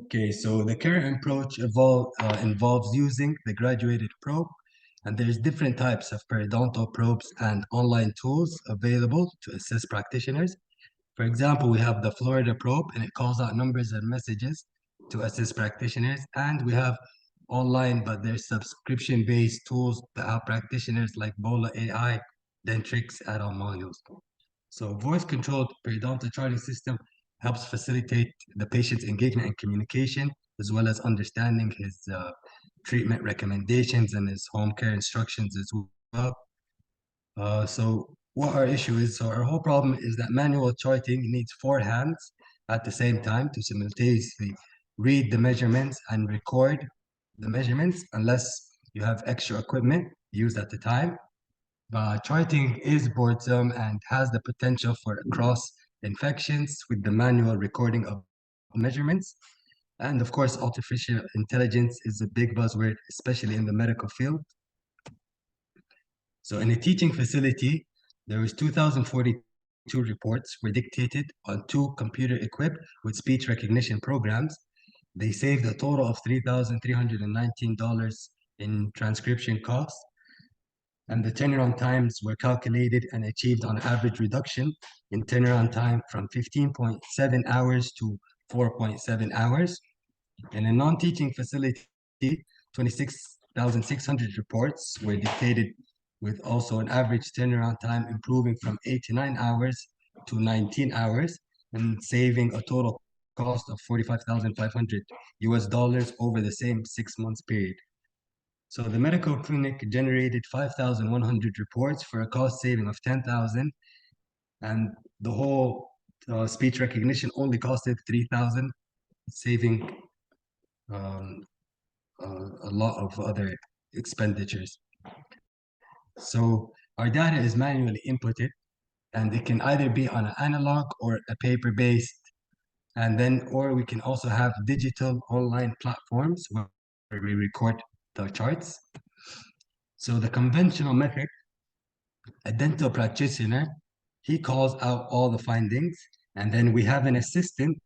Okay, so the current approach involves using the graduated probe, and there's different types of periodontal probes and online tools available to assist practitioners. For example, we have the Florida probe, and it calls out numbers and messages to assist practitioners. And we have online, but there's subscription-based tools that help practitioners like Bola AI, Dentrix, add-on modules. So voice-controlled periodontal charting system helps facilitate the patient's engagement and communication, as well as understanding his treatment recommendations and his home care instructions as well. So what our issue is, so our whole problem is that manual charting needs 4 hands at the same time to simultaneously read the measurements and record the measurements unless you have extra equipment used at the time. Charting is boresome and has the potential for cross-infections with the manual recording of measurements. And of course, artificial intelligence is a big buzzword, especially in the medical field. So in a teaching facility, there was 2,042 reports were dictated on 2 computer-equipped with speech recognition programs. They saved a total of $3,319 in transcription costs. And the turnaround times were calculated and achieved on average reduction in turnaround time from 15.7 hours to 4.7 hours. In a non-teaching facility, 26,600 reports were dictated with also an average turnaround time improving from 8 to 9 hours to 19 hours and saving a total cost of $45,500 over the same 6 months period. So the medical clinic generated 5,100 reports for a cost saving of 10,000, and the whole speech recognition only costed 3,000, saving a lot of other expenditures. So our data is manually inputted, and it can either be on an analog or a paper-based, or we can also have digital online platforms where we record the charts. So the conventional method, a dental practitioner, he calls out all the findings, and then we have an assistant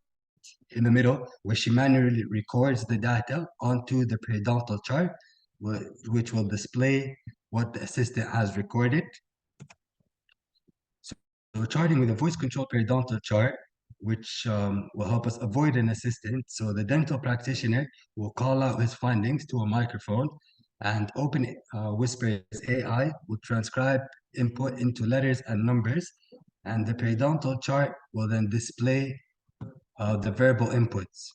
in the middle where she manually records the data onto the periodontal chart, which will display what the assistant has recorded. So charting with a voice control periodontal chart, which will help us avoid an assistant. So the dental practitioner will call out his findings to a microphone, and Open Whisper's AI will transcribe input into letters and numbers, and the periodontal chart will then display the verbal inputs.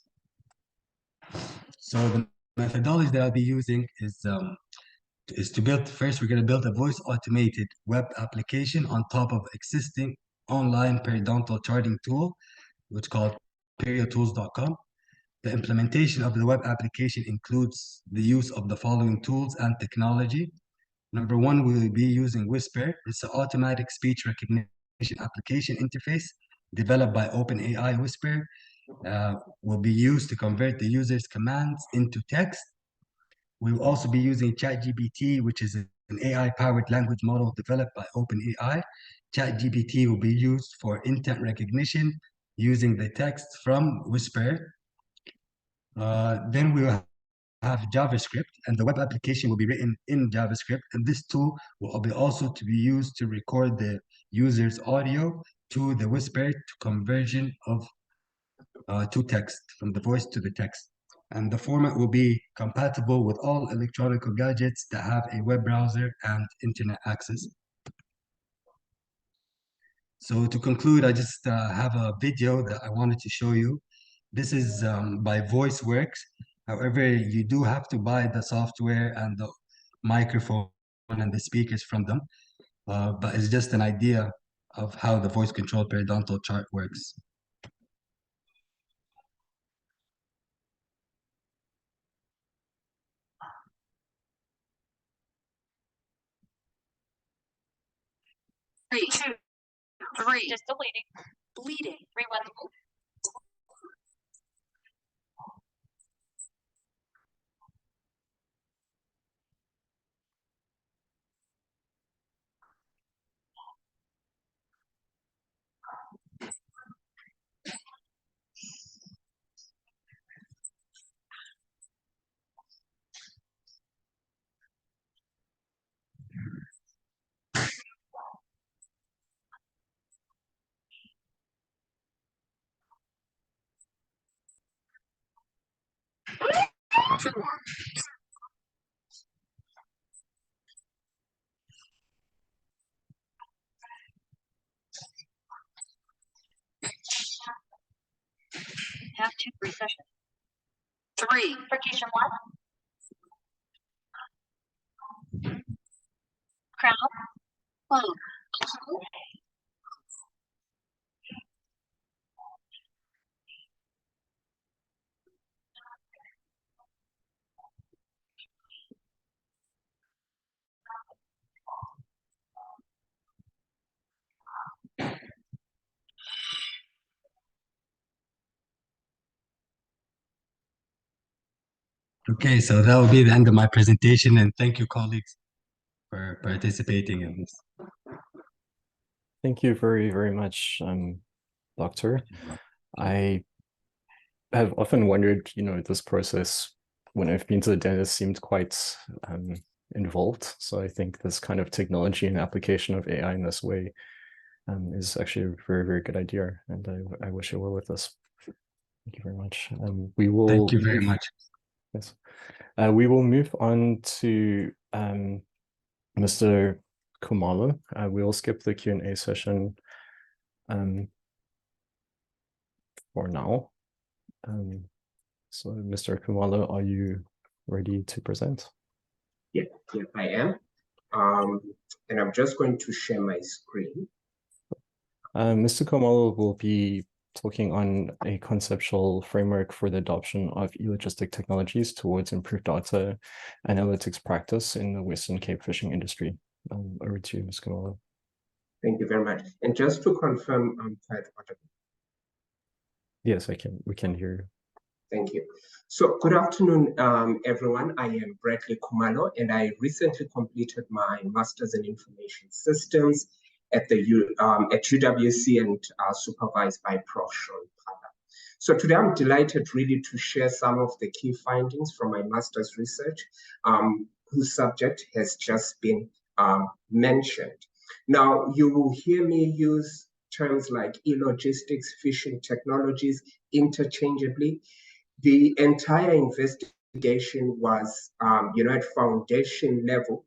So the methodology that I'll be using is to build, first we're going to build a voice automated web application on top of existing online periodontal charting tool, which is called periodtools.com. The implementation of the web application includes the use of the following tools and technology. Number one, we will be using Whisper. It's an automatic speech recognition application interface developed by OpenAI. Whisper will be used to convert the user's commands into text. We will also be using ChatGPT, which is an AI-powered language model developed by OpenAI. ChatGPT will be used for intent recognition using the text from Whisper. Then we will have JavaScript, and the web application will be written in JavaScript. And this tool will be also to be used to record the user's audio to the Whisper to conversion of to text, from the voice to the text. And the format will be compatible with all electronic gadgets that have a web browser and internet access. So to conclude, I just have a video that I wanted to show you. This is by VoiceWorks. However, you do have to buy the software and the microphone and the speakers from them. But it's just an idea of how the voice controlled periodontal chart works. Three, two, three. Just deleting. Bleeding. Rewind the move. Have two recession. Three. Frication one. Crown. Close. Okay, so that will be the end of my presentation, and thank you, colleagues, for participating in this. Thank you very, very much, Doctor. I have often wondered, this process, when I've been to the dentist, seemed quite involved. So I think this kind of technology and application of AI in this way is actually a very, very good idea. And I wish it were with us. Thank you very much. We will. Thank you very much. Yes. We will move on to Mr. Khumalo. We will skip the Q&A session for now. So, Mr. Khumalo, are you ready to present? Yeah, I am. And I'm just going to share my screen. Mr. Khumalo will be talking on a conceptual framework for the adoption of e-logistic technologies towards improved data analytics practice in the Western Cape fishing industry. Over to you, Mr. Khumalo. Thank you very much. And just to confirm, I'm quite audible. Yes, we can hear you. Thank you. So good afternoon, everyone. I am Bradley Khumalo, and I recently completed my Master's in Information Systems at UWC and supervised by Prof. Sean Pada. So today I'm delighted really to share some of the key findings from my Master's research, whose subject has just been mentioned. Now, you will hear me use terms like e-logistics, fishing technologies interchangeably. The entire investigation was, at foundation level,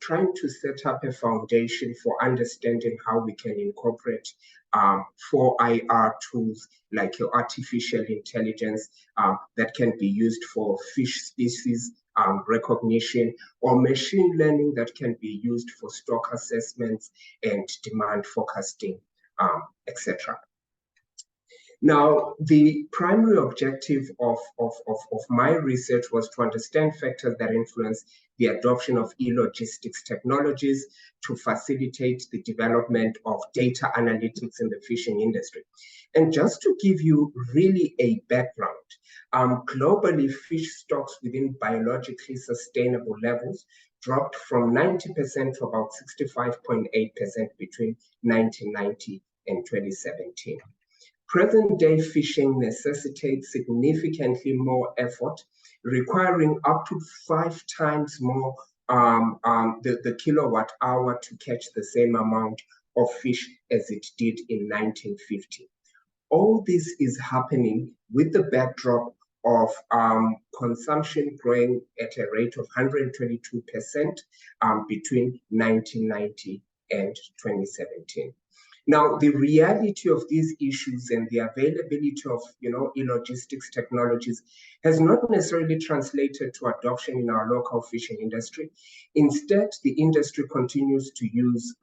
trying to set up a foundation for understanding how we can incorporate 4IR tools like your artificial intelligence that can be used for fish species recognition, or machine learning that can be used for stock assessments and demand forecasting, etc. Now, the primary objective of my research was to understand factors that influence the adoption of e-logistics technologies to facilitate the development of data analytics in the fishing industry. And just to give you really a background, globally, fish stocks within biologically sustainable levels dropped from 90% to about 65.8% between 1990 and 2017. Present-day fishing necessitates significantly more effort, requiring up to 5 times more the kilowatt hour to catch the same amount of fish as it did in 1950. All this is happening with the backdrop of consumption growing at a rate of 122% between 1990 and 2017. Now, the reality of these issues and the availability of, e-logistics technologies has not necessarily translated to adoption in our local fishing industry. Instead, the industry continues to use,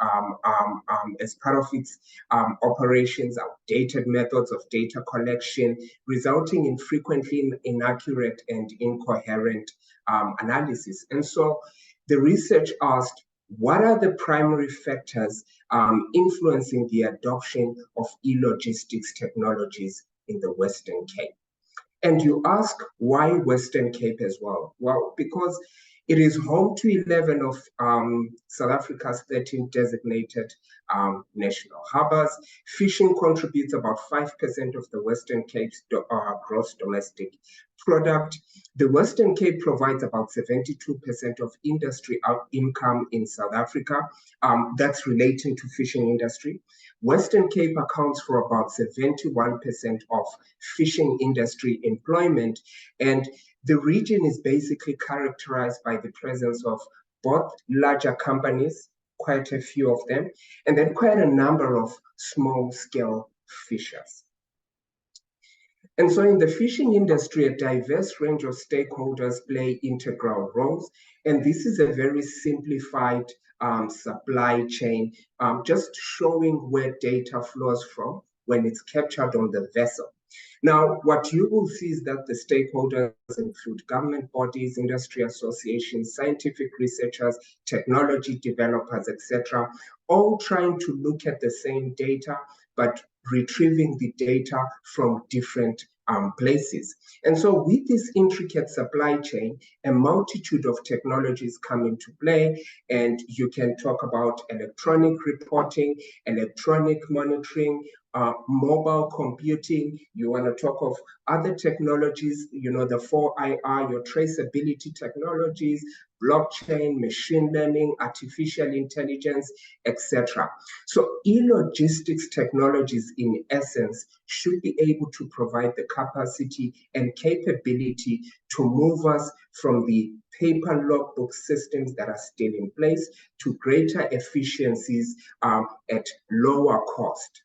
as part of its operations, outdated methods of data collection, resulting in frequently inaccurate and incoherent analysis. And so the research asked, what are the primary factors influencing the adoption of e-logistics technologies in the Western Cape? And you ask, why Western Cape as well? Well, because it is home to 11 of South Africa's 13 designated national harbors. Fishing contributes about 5% of the Western Cape's gross domestic product. The Western Cape provides about 72% of industry income in South Africa. That's relating to fishing industry. Western Cape accounts for about 71% of fishing industry employment, and the region is basically characterized by the presence of both larger companies, quite a few of them, and then quite a number of small-scale fishers. And so in the fishing industry, a diverse range of stakeholders play integral roles, and this is a very simplified supply chain, just showing where data flows from when it's captured on the vessel. Now, what you will see is that the stakeholders include government bodies, industry associations, scientific researchers, technology developers, etc., all trying to look at the same data, but retrieving the data from different places. And so with this intricate supply chain, a multitude of technologies come into play, and you can talk about electronic reporting, electronic monitoring, mobile computing. You want to talk of other technologies, the 4IR, your traceability technologies, blockchain, machine learning, artificial intelligence, etc. So e-logistics technologies, in essence, should be able to provide the capacity and capability to move us from the paper logbook systems that are still in place to greater efficiencies at lower cost.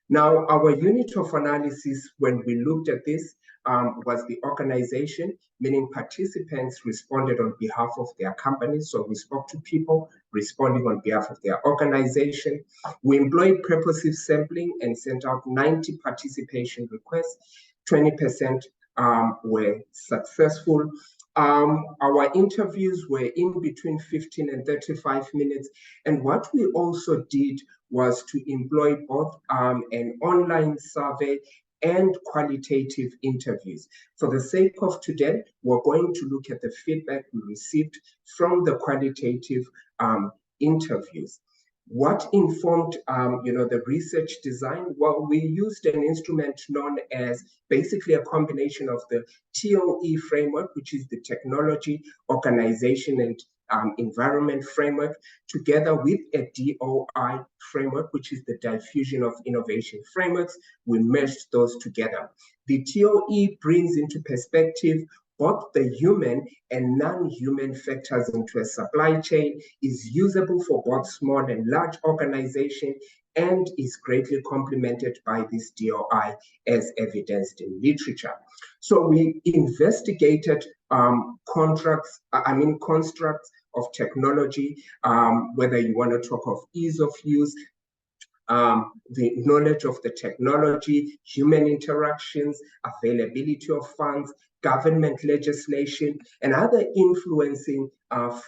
Now, our unit of analysis, when we looked at this, was the organization, meaning participants responded on behalf of their companies. So we spoke to people responding on behalf of their organization. We employed purposive sampling and sent out 90 participation requests. 20% were successful. Our interviews were in between 15 and 35 minutes. And what we also did was to employ both an online survey and qualitative interviews. For the sake of today, we're going to look at the feedback we received from the qualitative interviews. What informed the research design? Well, we used an instrument known as basically a combination of the TOE framework, which is the Technology, Organization, and environment framework, together with a DOI framework, which is the diffusion of innovation frameworks. We merged those together. The TOE brings into perspective both the human and non-human factors into a supply chain, is usable for both small and large organizations, and is greatly complemented by this DOI as evidenced in literature. So we investigated constructs of technology, whether you want to talk of ease of use, the knowledge of the technology, human interactions, availability of funds, government legislation, and other influencing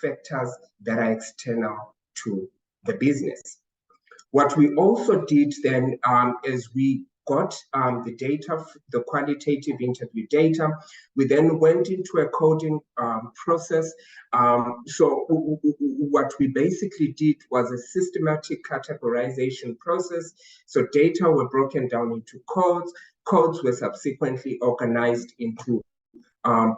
factors that are external to the business. What we also did then is we got the data, the qualitative interview data. We then went into a coding process. So what we basically did was a systematic categorization process. So data were broken down into codes. Codes were subsequently organized into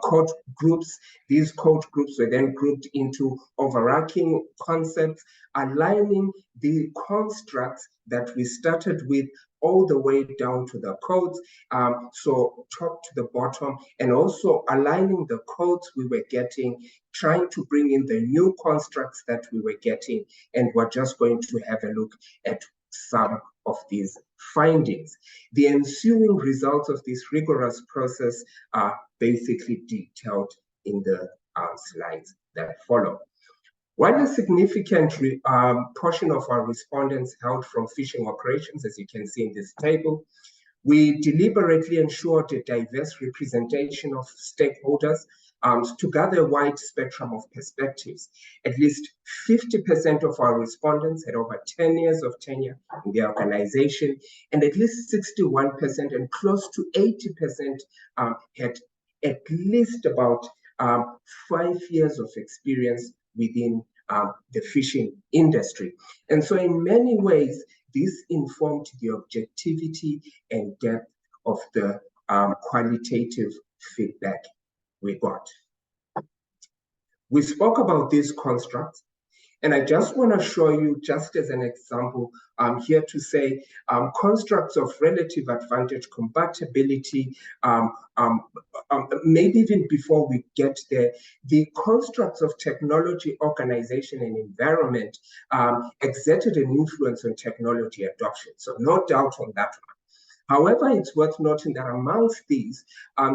code groups. These code groups were then grouped into overarching concepts, aligning the constructs that we started with all the way down to the codes, so top to the bottom, and also aligning the codes we were getting, trying to bring in the new constructs that we were getting, and we're just going to have a look at some of these findings. The ensuing results of this rigorous process are basically detailed in the slides that follow. While a significant portion of our respondents hailed from fishing operations, as you can see in this table, we deliberately ensured a diverse representation of stakeholders to gather a wide spectrum of perspectives. At least 50% of our respondents had over 10 years of tenure in the organization, and at least 61% and close to 80% had at least about 5 years of experience within the fishing industry. And so in many ways, this informed the objectivity and depth of the qualitative feedback we got. We spoke about these constructs, and I just want to show you, just as an example, here to say constructs of relative advantage, compatibility, maybe even before we get there, the constructs of technology, organization, and environment exerted an influence on technology adoption. So no doubt on that one. However, it's worth noting that amongst these,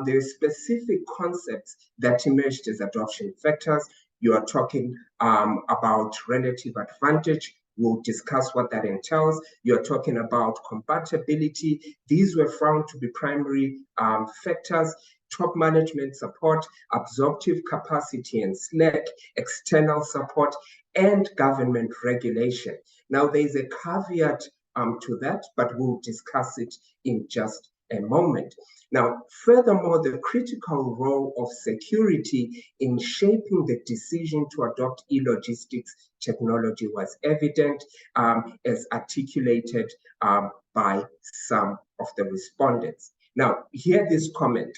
there are specific concepts that emerged as adoption factors. You are talking about relative advantage. We'll discuss what that entails. You're talking about compatibility. These were found to be primary factors. Top management support, absorptive capacity and slack, external support, and government regulation. Now, there's a caveat to that, but we'll discuss it in just a moment. Now, furthermore, the critical role of security in shaping the decision to adopt e-logistics technology was evident, as articulated by some of the respondents. Now, hear this comment.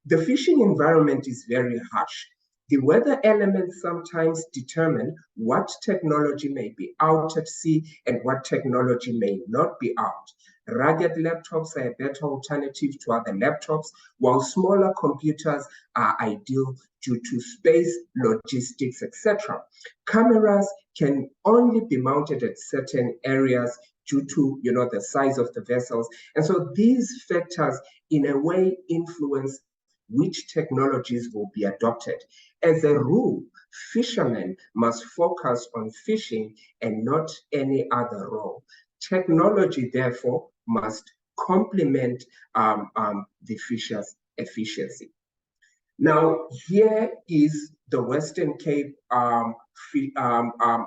The fishing environment is very harsh. The weather elements sometimes determine what technology may be out at sea and what technology may not be out. Rugged laptops are a better alternative to other laptops, while smaller computers are ideal due to space, logistics, etc. Cameras can only be mounted at certain areas due to the size of the vessels. And so these factors, in a way, influence which technologies will be adopted. As a rule, fishermen must focus on fishing and not any other role. Technology, therefore, must complement the fisher's efficiency. Now, here is the Western Cape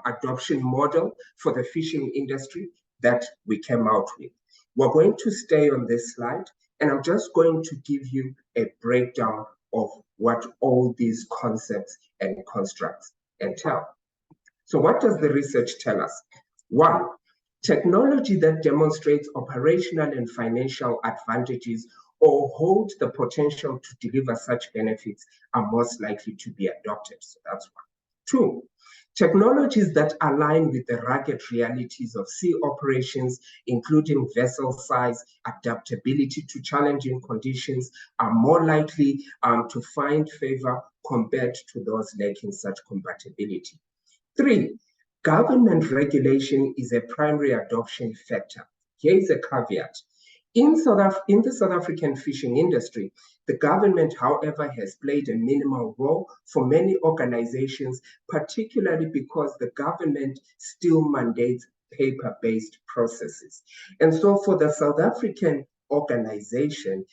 adoption model for the fishing industry that we came out with. We're going to stay on this slide, and I'm just going to give you a breakdown of what all these concepts and constructs entail. So what does the research tell us? One, technology that demonstrates operational and financial advantages or hold the potential to deliver such benefits are most likely to be adopted. So that's one. Two, Technologies that align with the rugged realities of sea operations, including vessel size, adaptability to challenging conditions, are more likely to find favor compared to those lacking such compatibility. 3, government regulation is a primary adoption factor. Here is a caveat. In the South African fishing industry, the government, however, has played a minimal role for many organizations, particularly because the government still mandates paper-based processes. And so for the South African organization,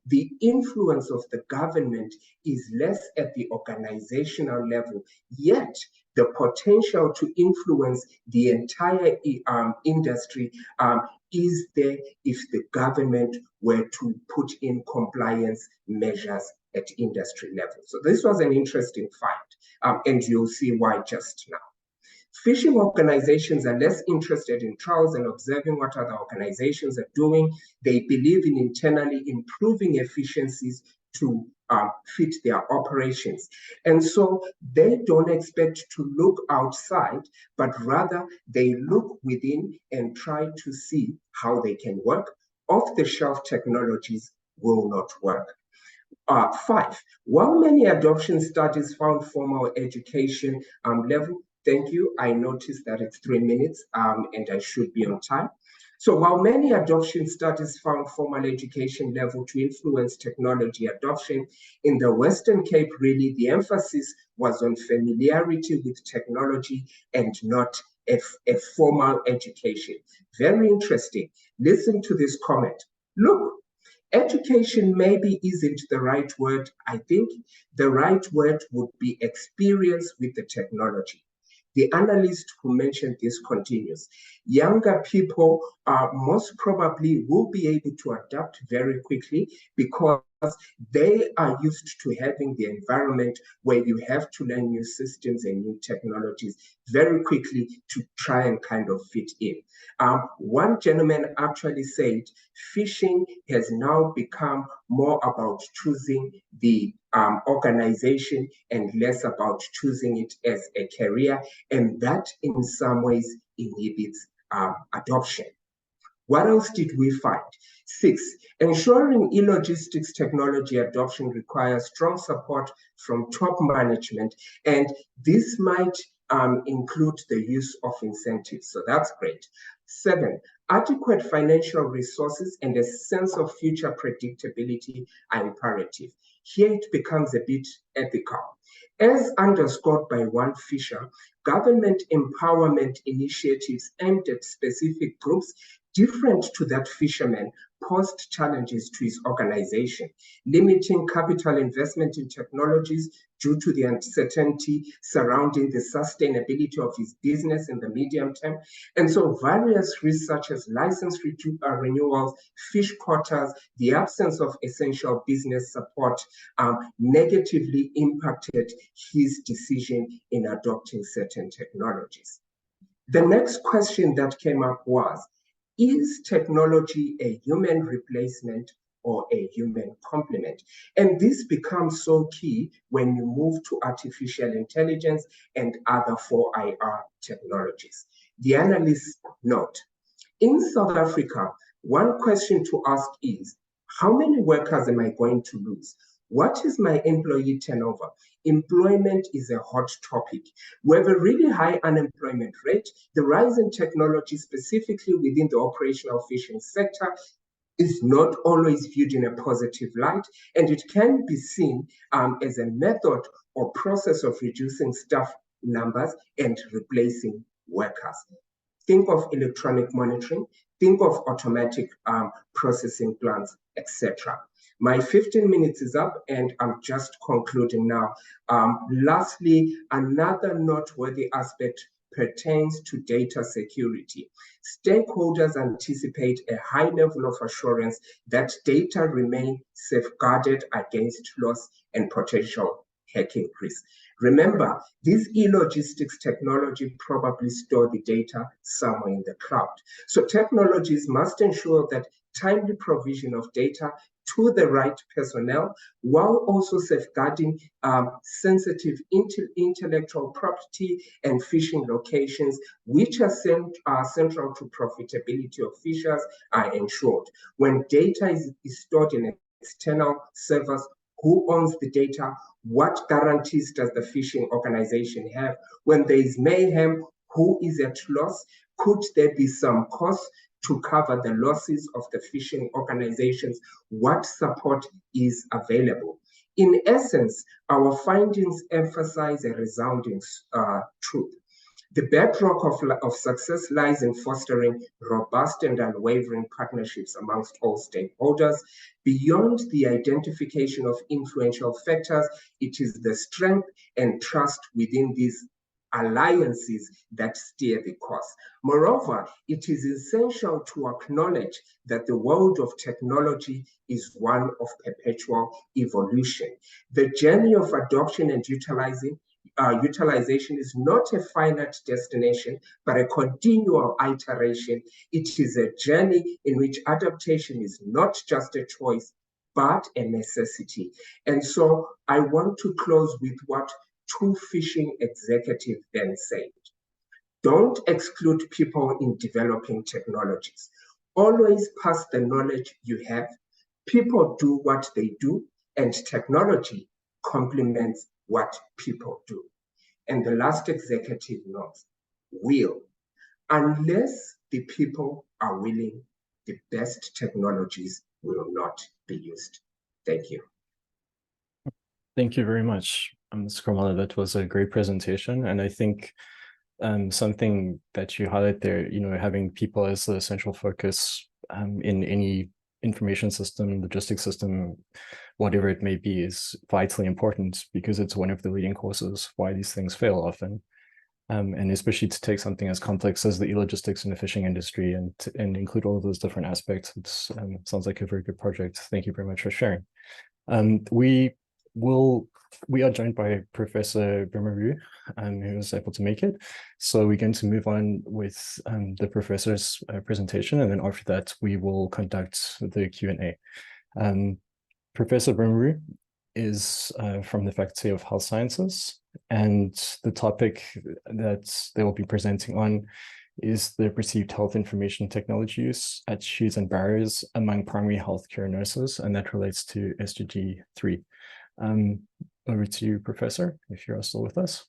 the influence of the government is less at the organizational level, yet the potential to influence the entire industry is there if the government were to put in compliance measures at industry level. So this was an interesting find, and you'll see why just now. Fishing organizations are less interested in trials and observing what other organizations are doing. They believe in internally improving efficiencies to fit their operations. And so they don't expect to look outside, but rather they look within and try to see how they can work. Off-the-shelf technologies will not work. 5, while many adoption studies found formal education level, thank you, I noticed that it's 3 minutes and I should be on time. So while many adoption studies found formal education level to influence technology adoption, in the Western Cape, really, the emphasis was on familiarity with technology and not a formal education. Very interesting. Listen to this comment. Look, education maybe isn't the right word. I think the right word would be experience with the technology. The analyst who mentioned this continues. Younger people most probably will be able to adapt very quickly because they are used to having the environment where you have to learn new systems and new technologies very quickly to try and kind of fit in. One gentleman actually said, fishing has now become more about choosing the organization and less about choosing it as a career, and that in some ways inhibits adoption. What else did we find? 6, ensuring e-logistics technology adoption requires strong support from top management, and this might include the use of incentives, so that's great. 7, adequate financial resources and a sense of future predictability are imperative. Here it becomes a bit ethical. As underscored by one fisher, government empowerment initiatives aimed at specific groups different to that fisherman posed challenges to his organization, limiting capital investment in technologies due to the uncertainty surrounding the sustainability of his business in the medium term. And so various researchers, license renewals, fish quotas, the absence of essential business support negatively impacted his decision in adopting certain technologies. The next question that came up was, is technology a human replacement or a human complement? And this becomes so key when you move to artificial intelligence and other 4IR technologies. The analysts note, in South Africa, one question to ask is, how many workers am I going to lose? What is my employee turnover? Employment is a hot topic. We have a really high unemployment rate. The rise in technology, specifically within the operational fishing sector, is not always viewed in a positive light, and it can be seen as a method or process of reducing staff numbers and replacing workers. Think of electronic monitoring, think of automatic processing plants, etc. My 15 minutes is up and I'm just concluding now. Lastly, another noteworthy aspect pertains to data security. Stakeholders anticipate a high level of assurance that data remain safeguarded against loss and potential hacking risks. Remember, this e-logistics technology probably store the data somewhere in the cloud. So technologies must ensure that timely provision of data to the right personnel, while also safeguarding sensitive intellectual property and fishing locations, which are central to profitability of fishers, are ensured. When data is stored in external servers, who owns the data? What guarantees does the fishing organization have? When there is mayhem, who is at loss? Could there be some cost to cover the losses of the fishing organizations? What support is available? In essence, our findings emphasize a resounding truth. The bedrock of success lies in fostering robust and unwavering partnerships amongst all stakeholders. Beyond the identification of influential factors, it is the strength and trust within these alliances that steer the course. Moreover, it is essential to acknowledge that the world of technology is one of perpetual evolution. The journey of adoption and utilization is not a finite destination, but a continual iteration. It is a journey in which adaptation is not just a choice, but a necessity. And so I want to close with what two fishing executives then said. Don't exclude people in developing technologies. Always pass the knowledge you have. People do what they do, and technology complements what people do. And the last executive notes, will. Unless the people are willing, the best technologies will not be used. Thank you. Thank you very much, Ms. Kromala. That was a great presentation. And I think something that you highlight there, having people as the central focus in any information system, logistics system, whatever it may be, is vitally important, because it's one of the leading causes why these things fail often. And especially to take something as complex as the e-logistics in the fishing industry and include all of those different aspects. It sounds like a very good project. Thank you very much for sharing. We are joined by Professor Bimaru, who was able to make it. So we're going to move on with the professor's presentation, and then after that, we will conduct the Q&A. Professor Bimaru is from the Faculty of Health Sciences, and the topic that they will be presenting on is the perceived health information technology use, attitudes and barriers among primary healthcare nurses, and that relates to SDG 3. Over to you, Professor, if you're still with us.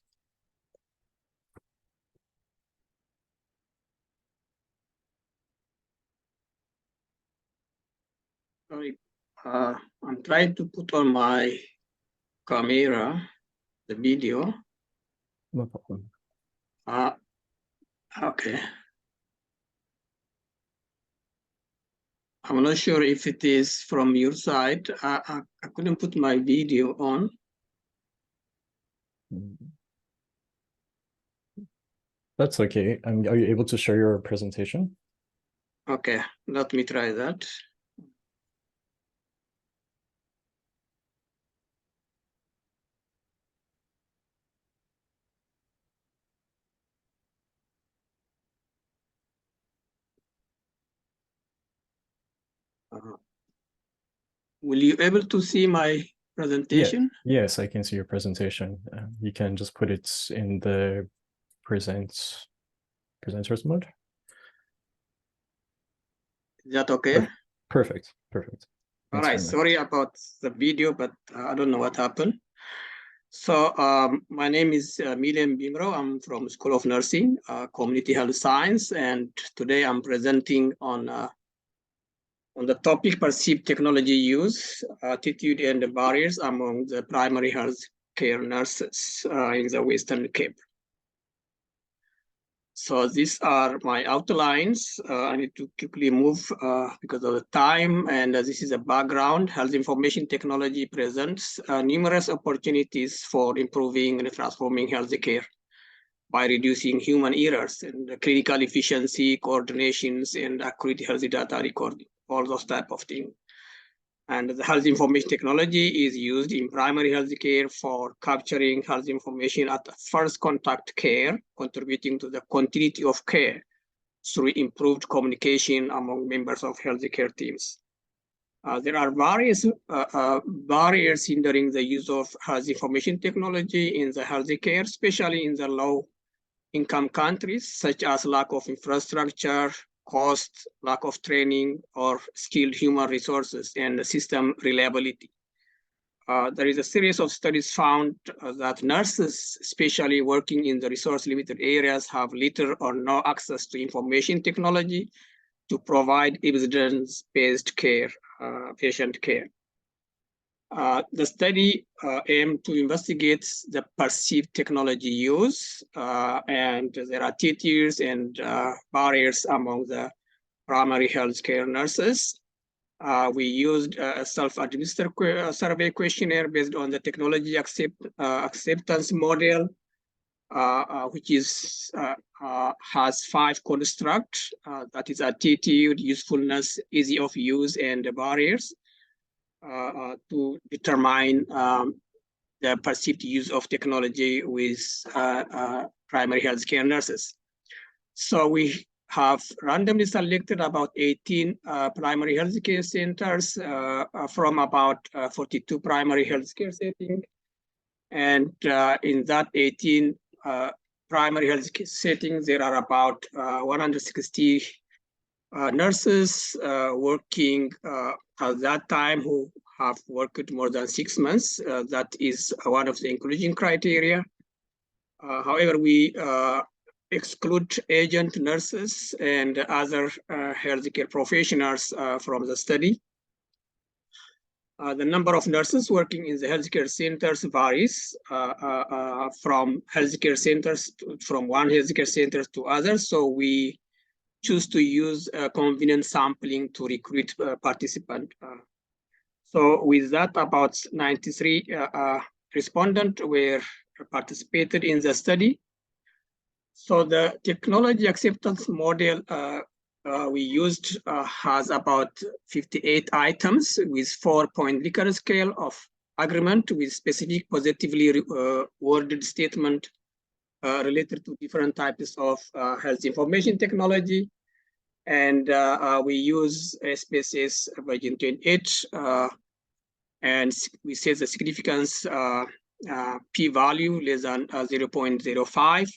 Sorry, I'm trying to put on my camera, the video. No problem. Okay. I'm not sure if it is from your side. I couldn't put my video on. That's okay. Are you able to share your presentation? Okay, let me try that. Will you able to see my presentation? Yeah. Yes, I can see your presentation. You can just put it in the presenters mode. Is that okay? Perfect. All right, sorry about the video, but I don't know what happened. So my name is Milian Bimro. I'm from School of Nursing, Community Health Science, and today I'm presenting on the topic perceived technology use, attitude and barriers among the primary health care nurses in the Western Cape. So these are my outlines. I need to quickly move because of the time, and this is a background. Health information technology presents numerous opportunities for improving and transforming healthcare by reducing human errors and critical efficiency, coordinations, and accurate health data recording, all those type of things. And the health information technology is used in primary health care for capturing health information at first contact care, contributing to the continuity of care through improved communication among members of healthcare teams. There are various barriers hindering the use of health information technology in the healthcare, especially in the low-income countries, such as lack of infrastructure, cost, lack of training, or skilled human resources, and system reliability. There is a series of studies found that nurses, especially working in the resource-limited areas, have little or no access to information technology to provide evidence-based care, patient care. The study aimed to investigate the perceived technology use, and there are tiers and barriers among the primary healthcare nurses. We used a self-administered survey questionnaire based on the technology acceptance model, which is has 5 constructs, that is attitude, usefulness, easy of use, and barriers to determine the perceived use of technology with primary healthcare nurses. So we have randomly selected about 18 primary healthcare centers from about 42 primary healthcare settings. And in that 18 primary healthcare settings, there are about 160 nurses working at that time who have worked more than 6 months. That is one of the inclusion criteria. However, we exclude agent nurses and other healthcare professionals from the study. The number of nurses working in the healthcare centers varies from healthcare centers from one healthcare center to others. So we choose to use convenient sampling to recruit participants. So with that, about 93 respondents were participated in the study. So the technology acceptance model we used has about 58 items with 4-point Likert scale of agreement with specific positively worded statement related to different types of health information technology. And we use SPSS version 28, and we set the significance p-value less than 0.05.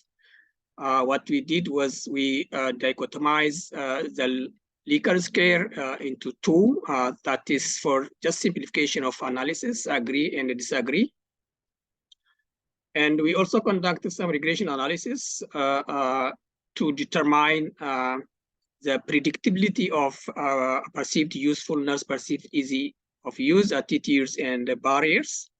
What we did was we dichotomized the Likert scale into 2. That is for just simplification of analysis, agree and disagree. And we also conducted some regression analysis to determine the predictability of perceived usefulness, perceived easy of use, attitudes, and barriers.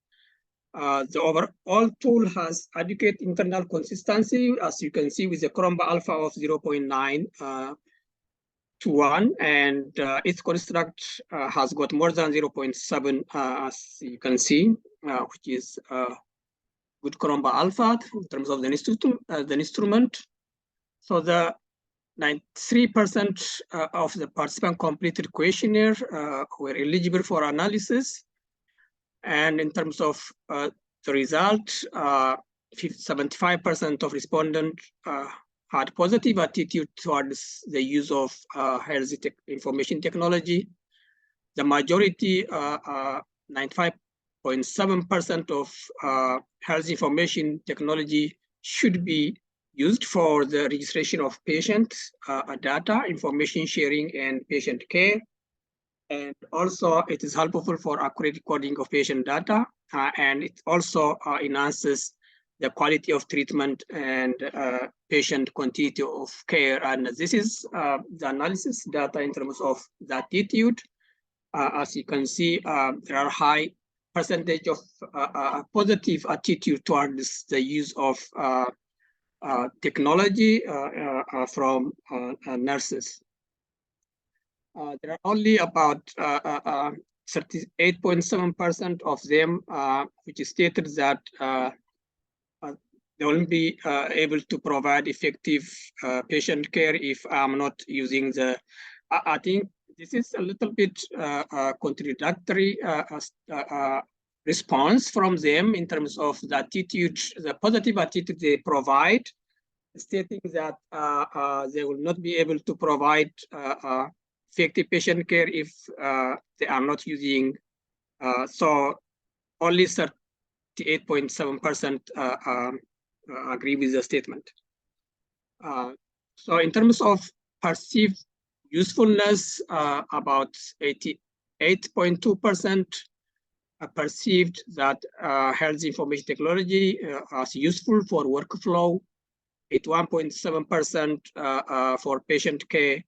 The overall tool has adequate internal consistency, as you can see, with the Cromba alpha of 0.9 to 1, and its construct has got more than 0.7, as you can see, which is good Cromba alpha in terms of the instrument. So the 93% of the participants completed questionnaire were eligible for analysis. And in terms of the result, 75% of respondents had positive attitude towards the use of health information technology. The majority, 95.7% of health information technology should be used for the registration of patient data, information sharing, and patient care. And also it is helpful for accurate recording of patient data, and it also enhances the quality of treatment and patient continuity of care. And this is the analysis data in terms of the attitude. As you can see, there are high percentage of positive attitude towards the use of technology from nurses. There are only about 38.7% of them which stated that they will be able to provide effective patient care if I'm not using the. I think this is a little bit contradictory response from them in terms of the attitude, the positive attitude they provide, stating that they will not be able to provide effective patient care if they are not using. So only 38.7% agree with the statement. So in terms of perceived usefulness, about 88.2% perceived that health information technology is useful for workflow, 81.7% for patient care,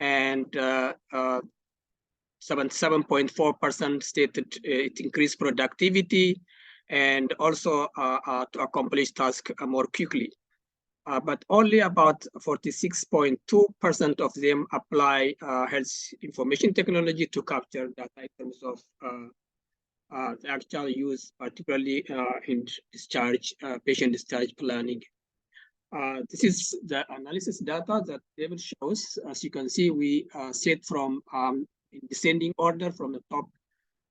and 77.4% stated it increased productivity and also to accomplish tasks more quickly. But only about 46.2% of them apply health information technology to capture data in terms of the actual use, particularly in discharge, patient discharge planning. This is the analysis data that table shows. As you can see, we set from in descending order from the top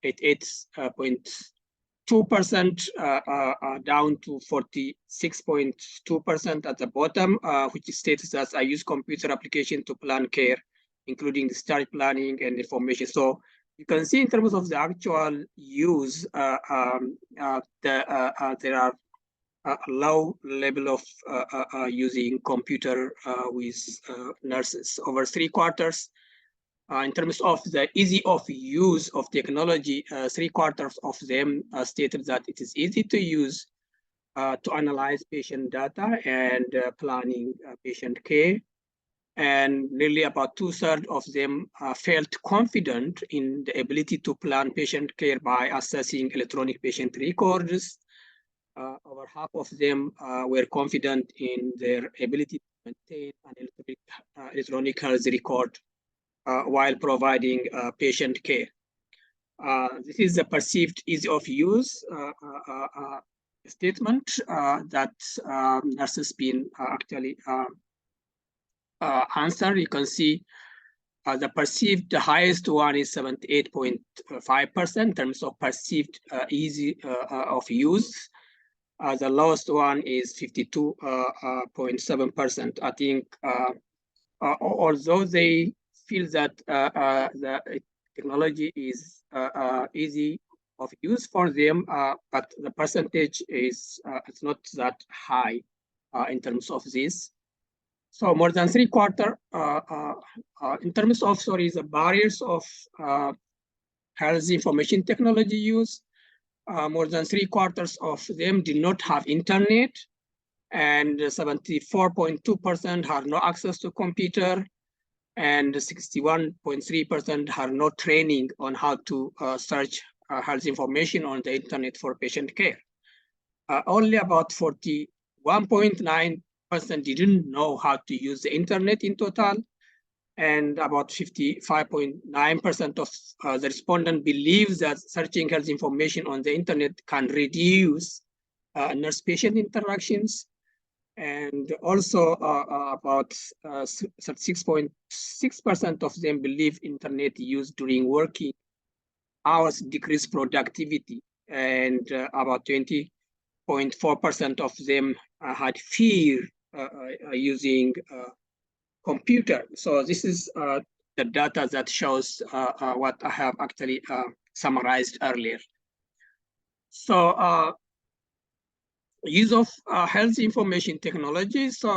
88.2% down to 46.2% at the bottom, which states that I use computer application to plan care, including discharge planning and information. So you can see in terms of the actual use, there are a low level of using computer with nurses. Over 3/4. In terms of the easy of use of technology, 3/4 of them stated that it is easy to use to analyze patient data and planning patient care. And nearly about 2/3 of them felt confident in the ability to plan patient care by assessing electronic patient records. Over half of them were confident in their ability to maintain an electronic health record while providing patient care. This is the perceived ease of use statement that nurses been actually answered. You can see the perceived, the highest one is 78.5% in terms of perceived easy of use. The lowest one is 52.7%. I think although they feel that the technology is easy of use for them, but the percentage is it's not that high in terms of this. So more than 3/4 in terms of the barriers of health information technology use. More than 3/4 of them did not have internet, and 74.2% have no access to computer, and 61.3% have no training on how to search health information on the internet for patient care. Only about 41.9% didn't know how to use the internet in total, and about 55.9% of the respondents believe that searching health information on the internet can reduce nurse-patient interactions. And also about 36.6% of them believe internet use during working hours decrease productivity, and about 20.4% of them had fear using computer. So this is the data that shows what I have actually summarized earlier. So use of health information technology. So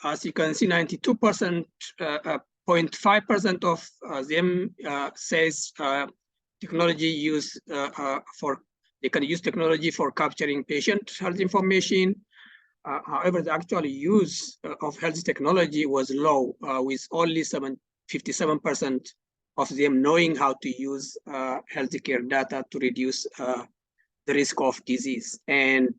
as you can see, 92.5% of them says technology use they can use technology for capturing patient health information. However, the actual use of health technology was low, with only 57% of them knowing how to use healthcare data to reduce the risk of disease, and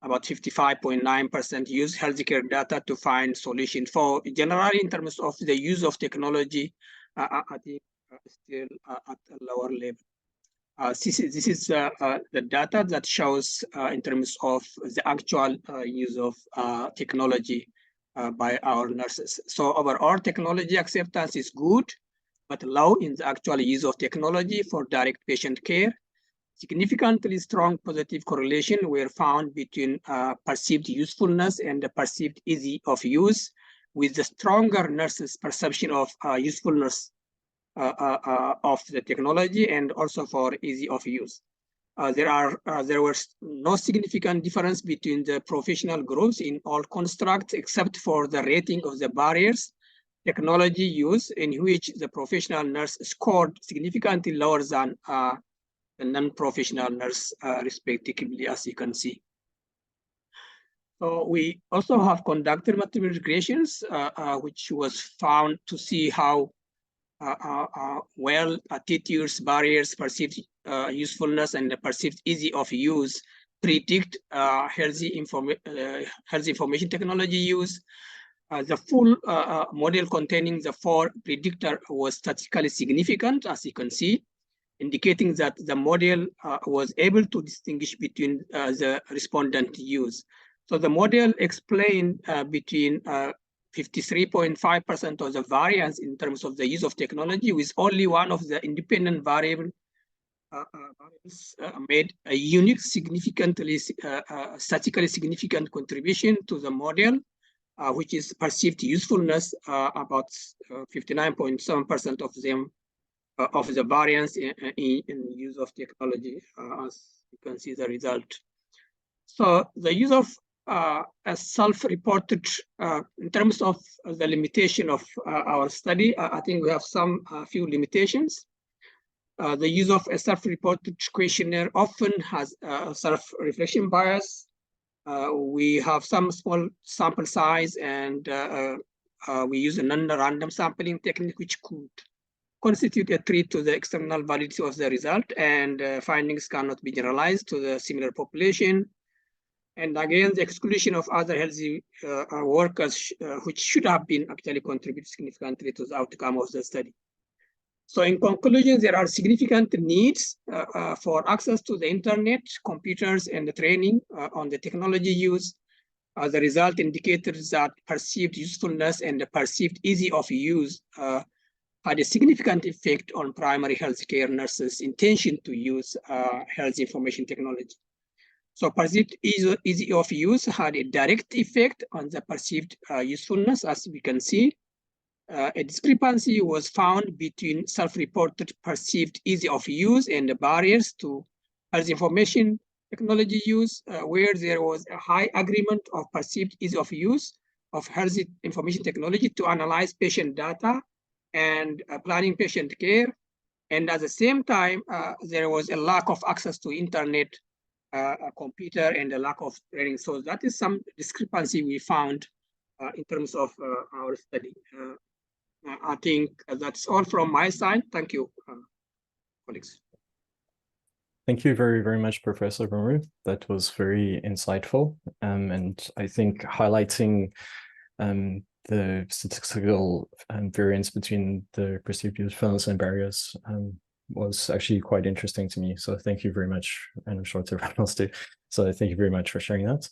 about 55.9% use healthcare data to find solutions. For generally, in terms of the use of technology, I think still at a lower level. This is the data that shows in terms of the actual use of technology by our nurses. So overall technology acceptance is good, but low in the actual use of technology for direct patient care. Significantly strong positive correlation were found between perceived usefulness and the perceived ease of use, with the stronger nurses' perception of usefulness of the technology and also for easy of use. There was no significant difference between the professional groups in all constructs except for the rating of the barriers technology use, in which the professional nurse scored significantly lower than the non-professional nurse, respectively, as you can see. So we also have conducted material regressions, which was found to see how well attitudes, barriers, perceived usefulness, and the perceived easy of use predict healthy information technology use. The full model containing the 4 predictors was statistically significant, as you can see, indicating that the model was able to distinguish between the respondent use. So the model explained between 53.5% of the variance in terms of the use of technology, with only one of the independent variables made a unique, significantly statistically significant contribution to the model, which is perceived usefulness. About 59.7% of them of the variance in use of technology, as you can see the result. So the use of a self-reported, in terms of the limitation of our study, I think we have some few limitations. The use of a self-reported questionnaire often has a self-reflection bias. We have some small sample size, and we use a non-random sampling technique, which could constitute a threat to the external validity of the result, and findings cannot be generalized to the similar population. And again, the exclusion of other healthy workers, which should have been actually contributed significantly to the outcome of the study. So in conclusion, there are significant needs for access to the internet, computers, and the training on the technology use. The result indicators that perceived usefulness and the perceived easy of use had a significant effect on primary healthcare nurses' intention to use health information technology. So perceived easy of use had a direct effect on the perceived usefulness, as we can see. A discrepancy was found between self-reported perceived easy of use and the barriers to health information technology use, where there was a high agreement of perceived ease of use of health information technology to analyze patient data and planning patient care. And at the same time, there was a lack of access to internet, a computer, and a lack of training. So that is some discrepancy we found in terms of our study. I think that's all from my side. Thank you, colleagues. Thank you very, very much, Professor Maru. That was very insightful. And I think highlighting the statistical variance between the perceived usefulness and barriers was actually quite interesting to me. So thank you very much. And I'm sure to everyone else too. So thank you very much for sharing that.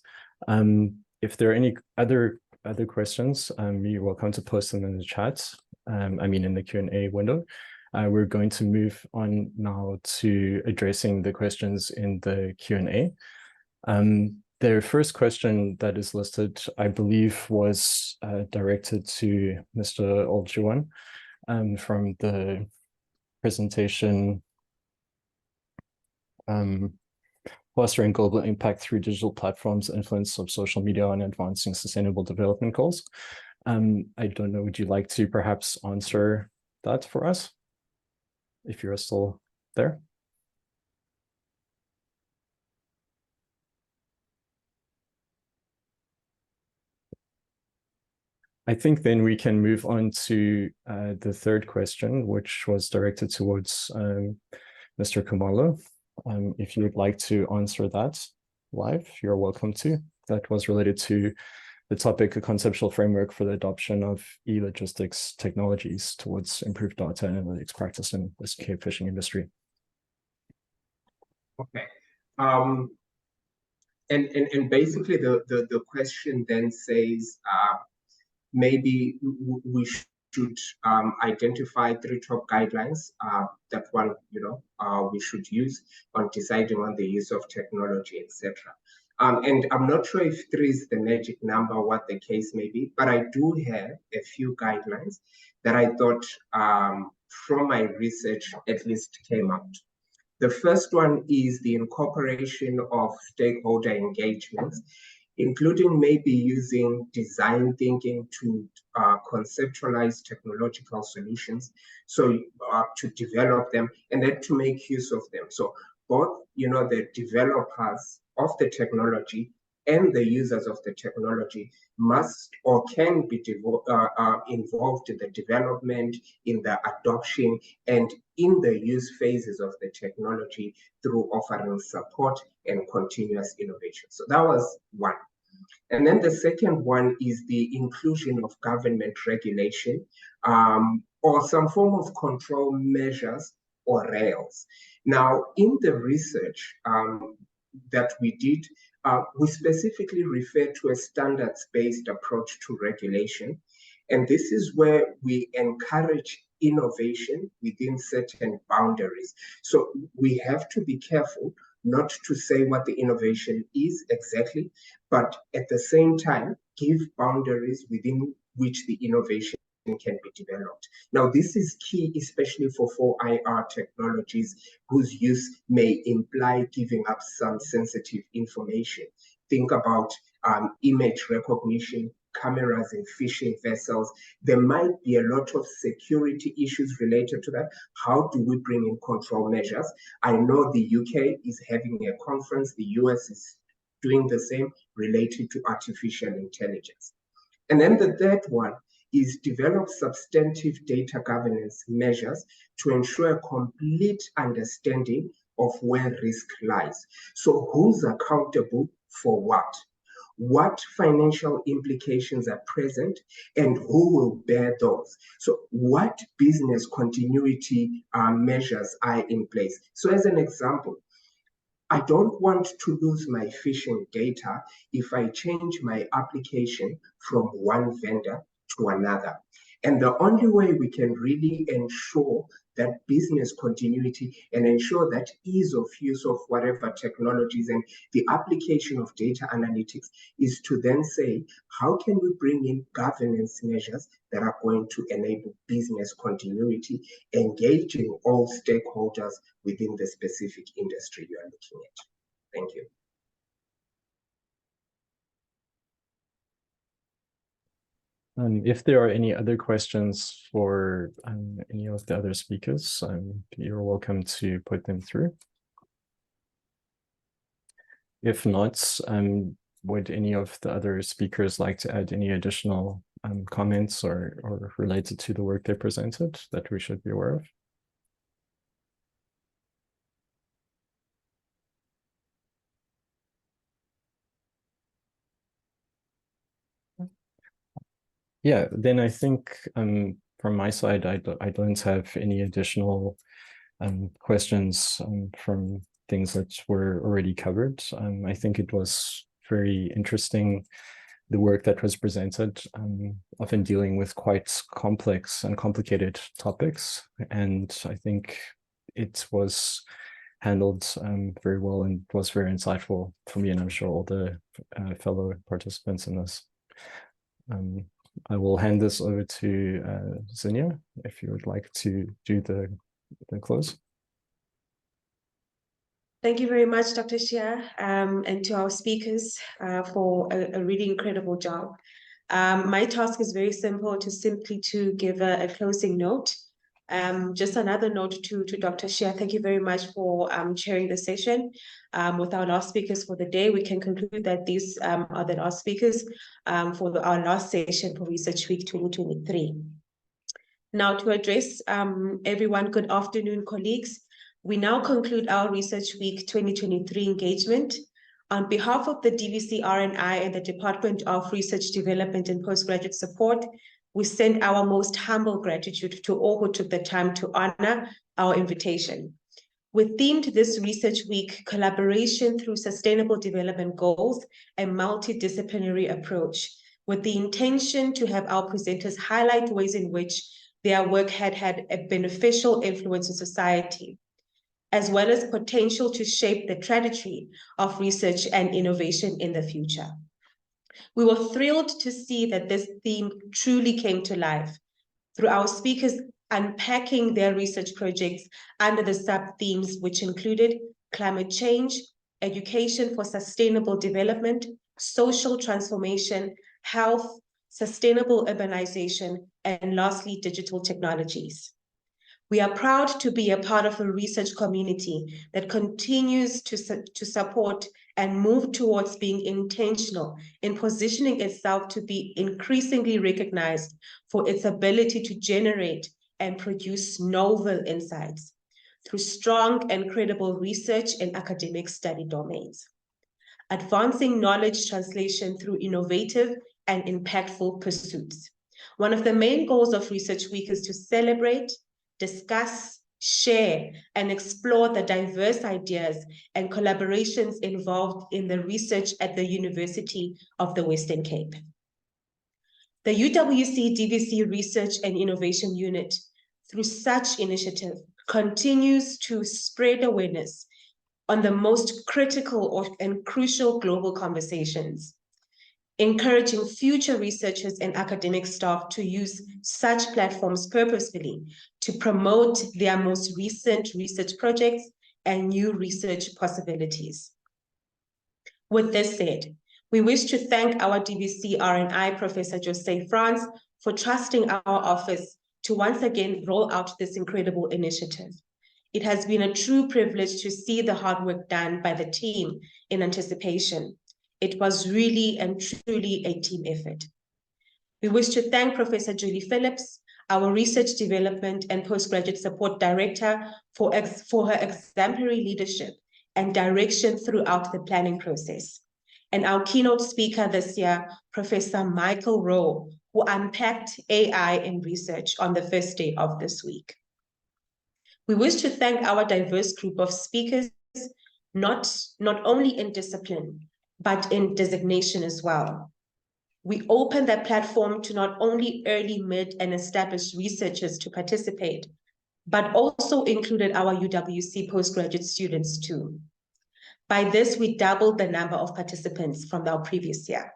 If there are any other questions, you're welcome to post them in the chat. I mean, in the Q&A window. We're going to move on now to addressing the questions in the Q&A. The first question that is listed, I believe, was directed to Mr. Oljuwan from the presentation Fostering Global Impact Through Digital Platforms, Influence of Social Media on Advancing Sustainable Development Goals. I don't know, would you like to perhaps answer that for us, if you're still there? I think then we can move on to the third question, which was directed towards Mr. Khumalo. If you would like to answer that live, you're welcome to. That was related to the topic, a conceptual framework for the adoption of e-logistics technologies towards improved data analytics practice in the escape fishing industry. Okay. And basically the question then says, maybe we should identify 3 top guidelines that one, we should use on deciding on the use of technology, etc. And I'm not sure if 3 is the magic number, what the case may be, but I do have a few guidelines that I thought from my research at least came out. The first one is the incorporation of stakeholder engagements, including maybe using design thinking to conceptualize technological solutions, so to develop them and then to make use of them. So both, the developers of the technology and the users of the technology must or can be involved in the development, in the adoption, and in the use phases of the technology through offering support and continuous innovation. So that was one. And then the second one is the inclusion of government regulation or some form of control measures or rails. Now, in the research that we did, we specifically refer to a standards-based approach to regulation. And this is where we encourage innovation within certain boundaries. So we have to be careful not to say what the innovation is exactly, but at the same time, give boundaries within which the innovation can be developed. Now, this is key, especially for 4IR technologies whose use may imply giving up some sensitive information. Think about image recognition, cameras in fishing vessels. There might be a lot of security issues related to that. How do we bring in control measures? I know the UK is having a conference, the US is doing the same related to artificial intelligence. And then the third one is develop substantive data governance measures to ensure a complete understanding of where risk lies. So who's accountable for what financial implications are present, and who will bear those? So what business continuity measures are in place? So as an example, I don't want to lose my phishing data if I change my application from one vendor to another. And the only way we can really ensure that business continuity and ensure that ease of use of whatever technologies and the application of data analytics is to then say, how can we bring in governance measures that are going to enable business continuity, engaging all stakeholders within the specific industry you are looking at. Thank you. If there are any other questions for any of the other speakers, you're welcome to put them through. If not, would any of the other speakers like to add any additional comments or related to the work they presented that we should be aware of? Yeah, then I think from my side, I don't have any additional questions from things that were already covered. I think it was very interesting, the work that was presented, often dealing with quite complex and complicated topics. And I think it was handled very well and was very insightful for me, and I'm sure all the fellow participants in this. I will hand this over to Zinnia, if you would like to do the close. Thank you very much, Dr. Shia, and to our speakers for a really incredible job. My task is very simple, simply to give a closing note. Just another note to Dr. Shia, thank you very much for chairing the session. With our last speakers for the day, we can conclude that these are the last speakers for our last session for Research Week 2023. Now, to address everyone, good afternoon, colleagues. We now conclude our Research Week 2023 engagement. On behalf of the DVC RNI and the Department of Research Development and Postgraduate Support, we send our most humble gratitude to all who took the time to honor our invitation. We themed this Research Week Collaboration Through Sustainable Development Goals, a multidisciplinary approach, with the intention to have our presenters highlight ways in which their work had a beneficial influence in society. as well as potential to shape the trajectory of research and innovation in the future. We were thrilled to see that this theme truly came to life through our speakers unpacking their research projects under the sub-themes, which included climate change, education for sustainable development, social transformation, health, sustainable urbanization, and lastly, digital technologies. We are proud to be a part of a research community that continues to support and move towards being intentional in positioning itself to be increasingly recognized for its ability to generate and produce novel insights through strong and credible research in academic study domains, advancing knowledge translation through innovative and impactful pursuits. One of the main goals of Research Week is to celebrate, discuss, share, and explore the diverse ideas and collaborations involved in the research at the University of the Western Cape. The UWC DVC Research and Innovation Unit, through such initiative, continues to spread awareness on the most critical and crucial global conversations, encouraging future researchers and academic staff to use such platforms purposefully to promote their most recent research projects and new research possibilities. With this said, we wish to thank our DVC R&I Professor Jose France for trusting our office to once again roll out this incredible initiative. It has been a true privilege to see the hard work done by the team in anticipation. It was really and truly a team effort. We wish to thank Professor Julie Phillips, our Research Development and Postgraduate Support Director, for her exemplary leadership and direction throughout the planning process. And our keynote speaker this year, Professor Michael Rowe, who unpacked AI in research on the first day of this week. We wish to thank our diverse group of speakers, not only in discipline, but in designation as well. We opened that platform to not only early, mid, and established researchers to participate, but also included our UWC postgraduate students too. By this, we doubled the number of participants from our previous year.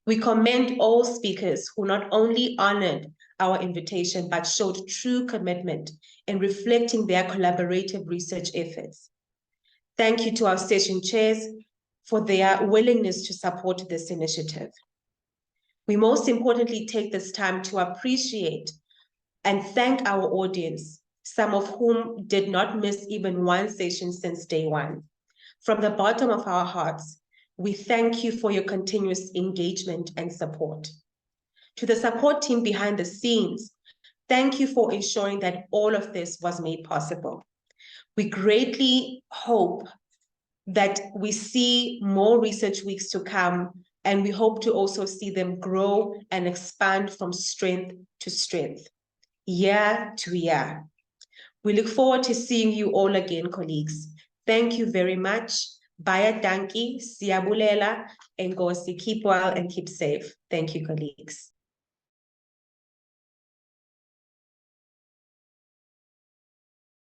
We commend all speakers who not only honored our invitation, but showed true commitment in reflecting their collaborative research efforts. Thank you to our session chairs for their willingness to support this initiative. We most importantly take this time to appreciate and thank our audience, some of whom did not miss even one session since day one. From the bottom of our hearts, we thank you for your continuous engagement and support. To the support team behind the scenes, thank you for ensuring that all of this was made possible. We greatly hope that we see more research weeks to come, and we hope to also see them grow and expand from strength to strength, year to year. We look forward to seeing you all again, colleagues. Thank you very much. Baya danki, siyabulela, engosi, keep well and keep safe. Thank you, colleagues.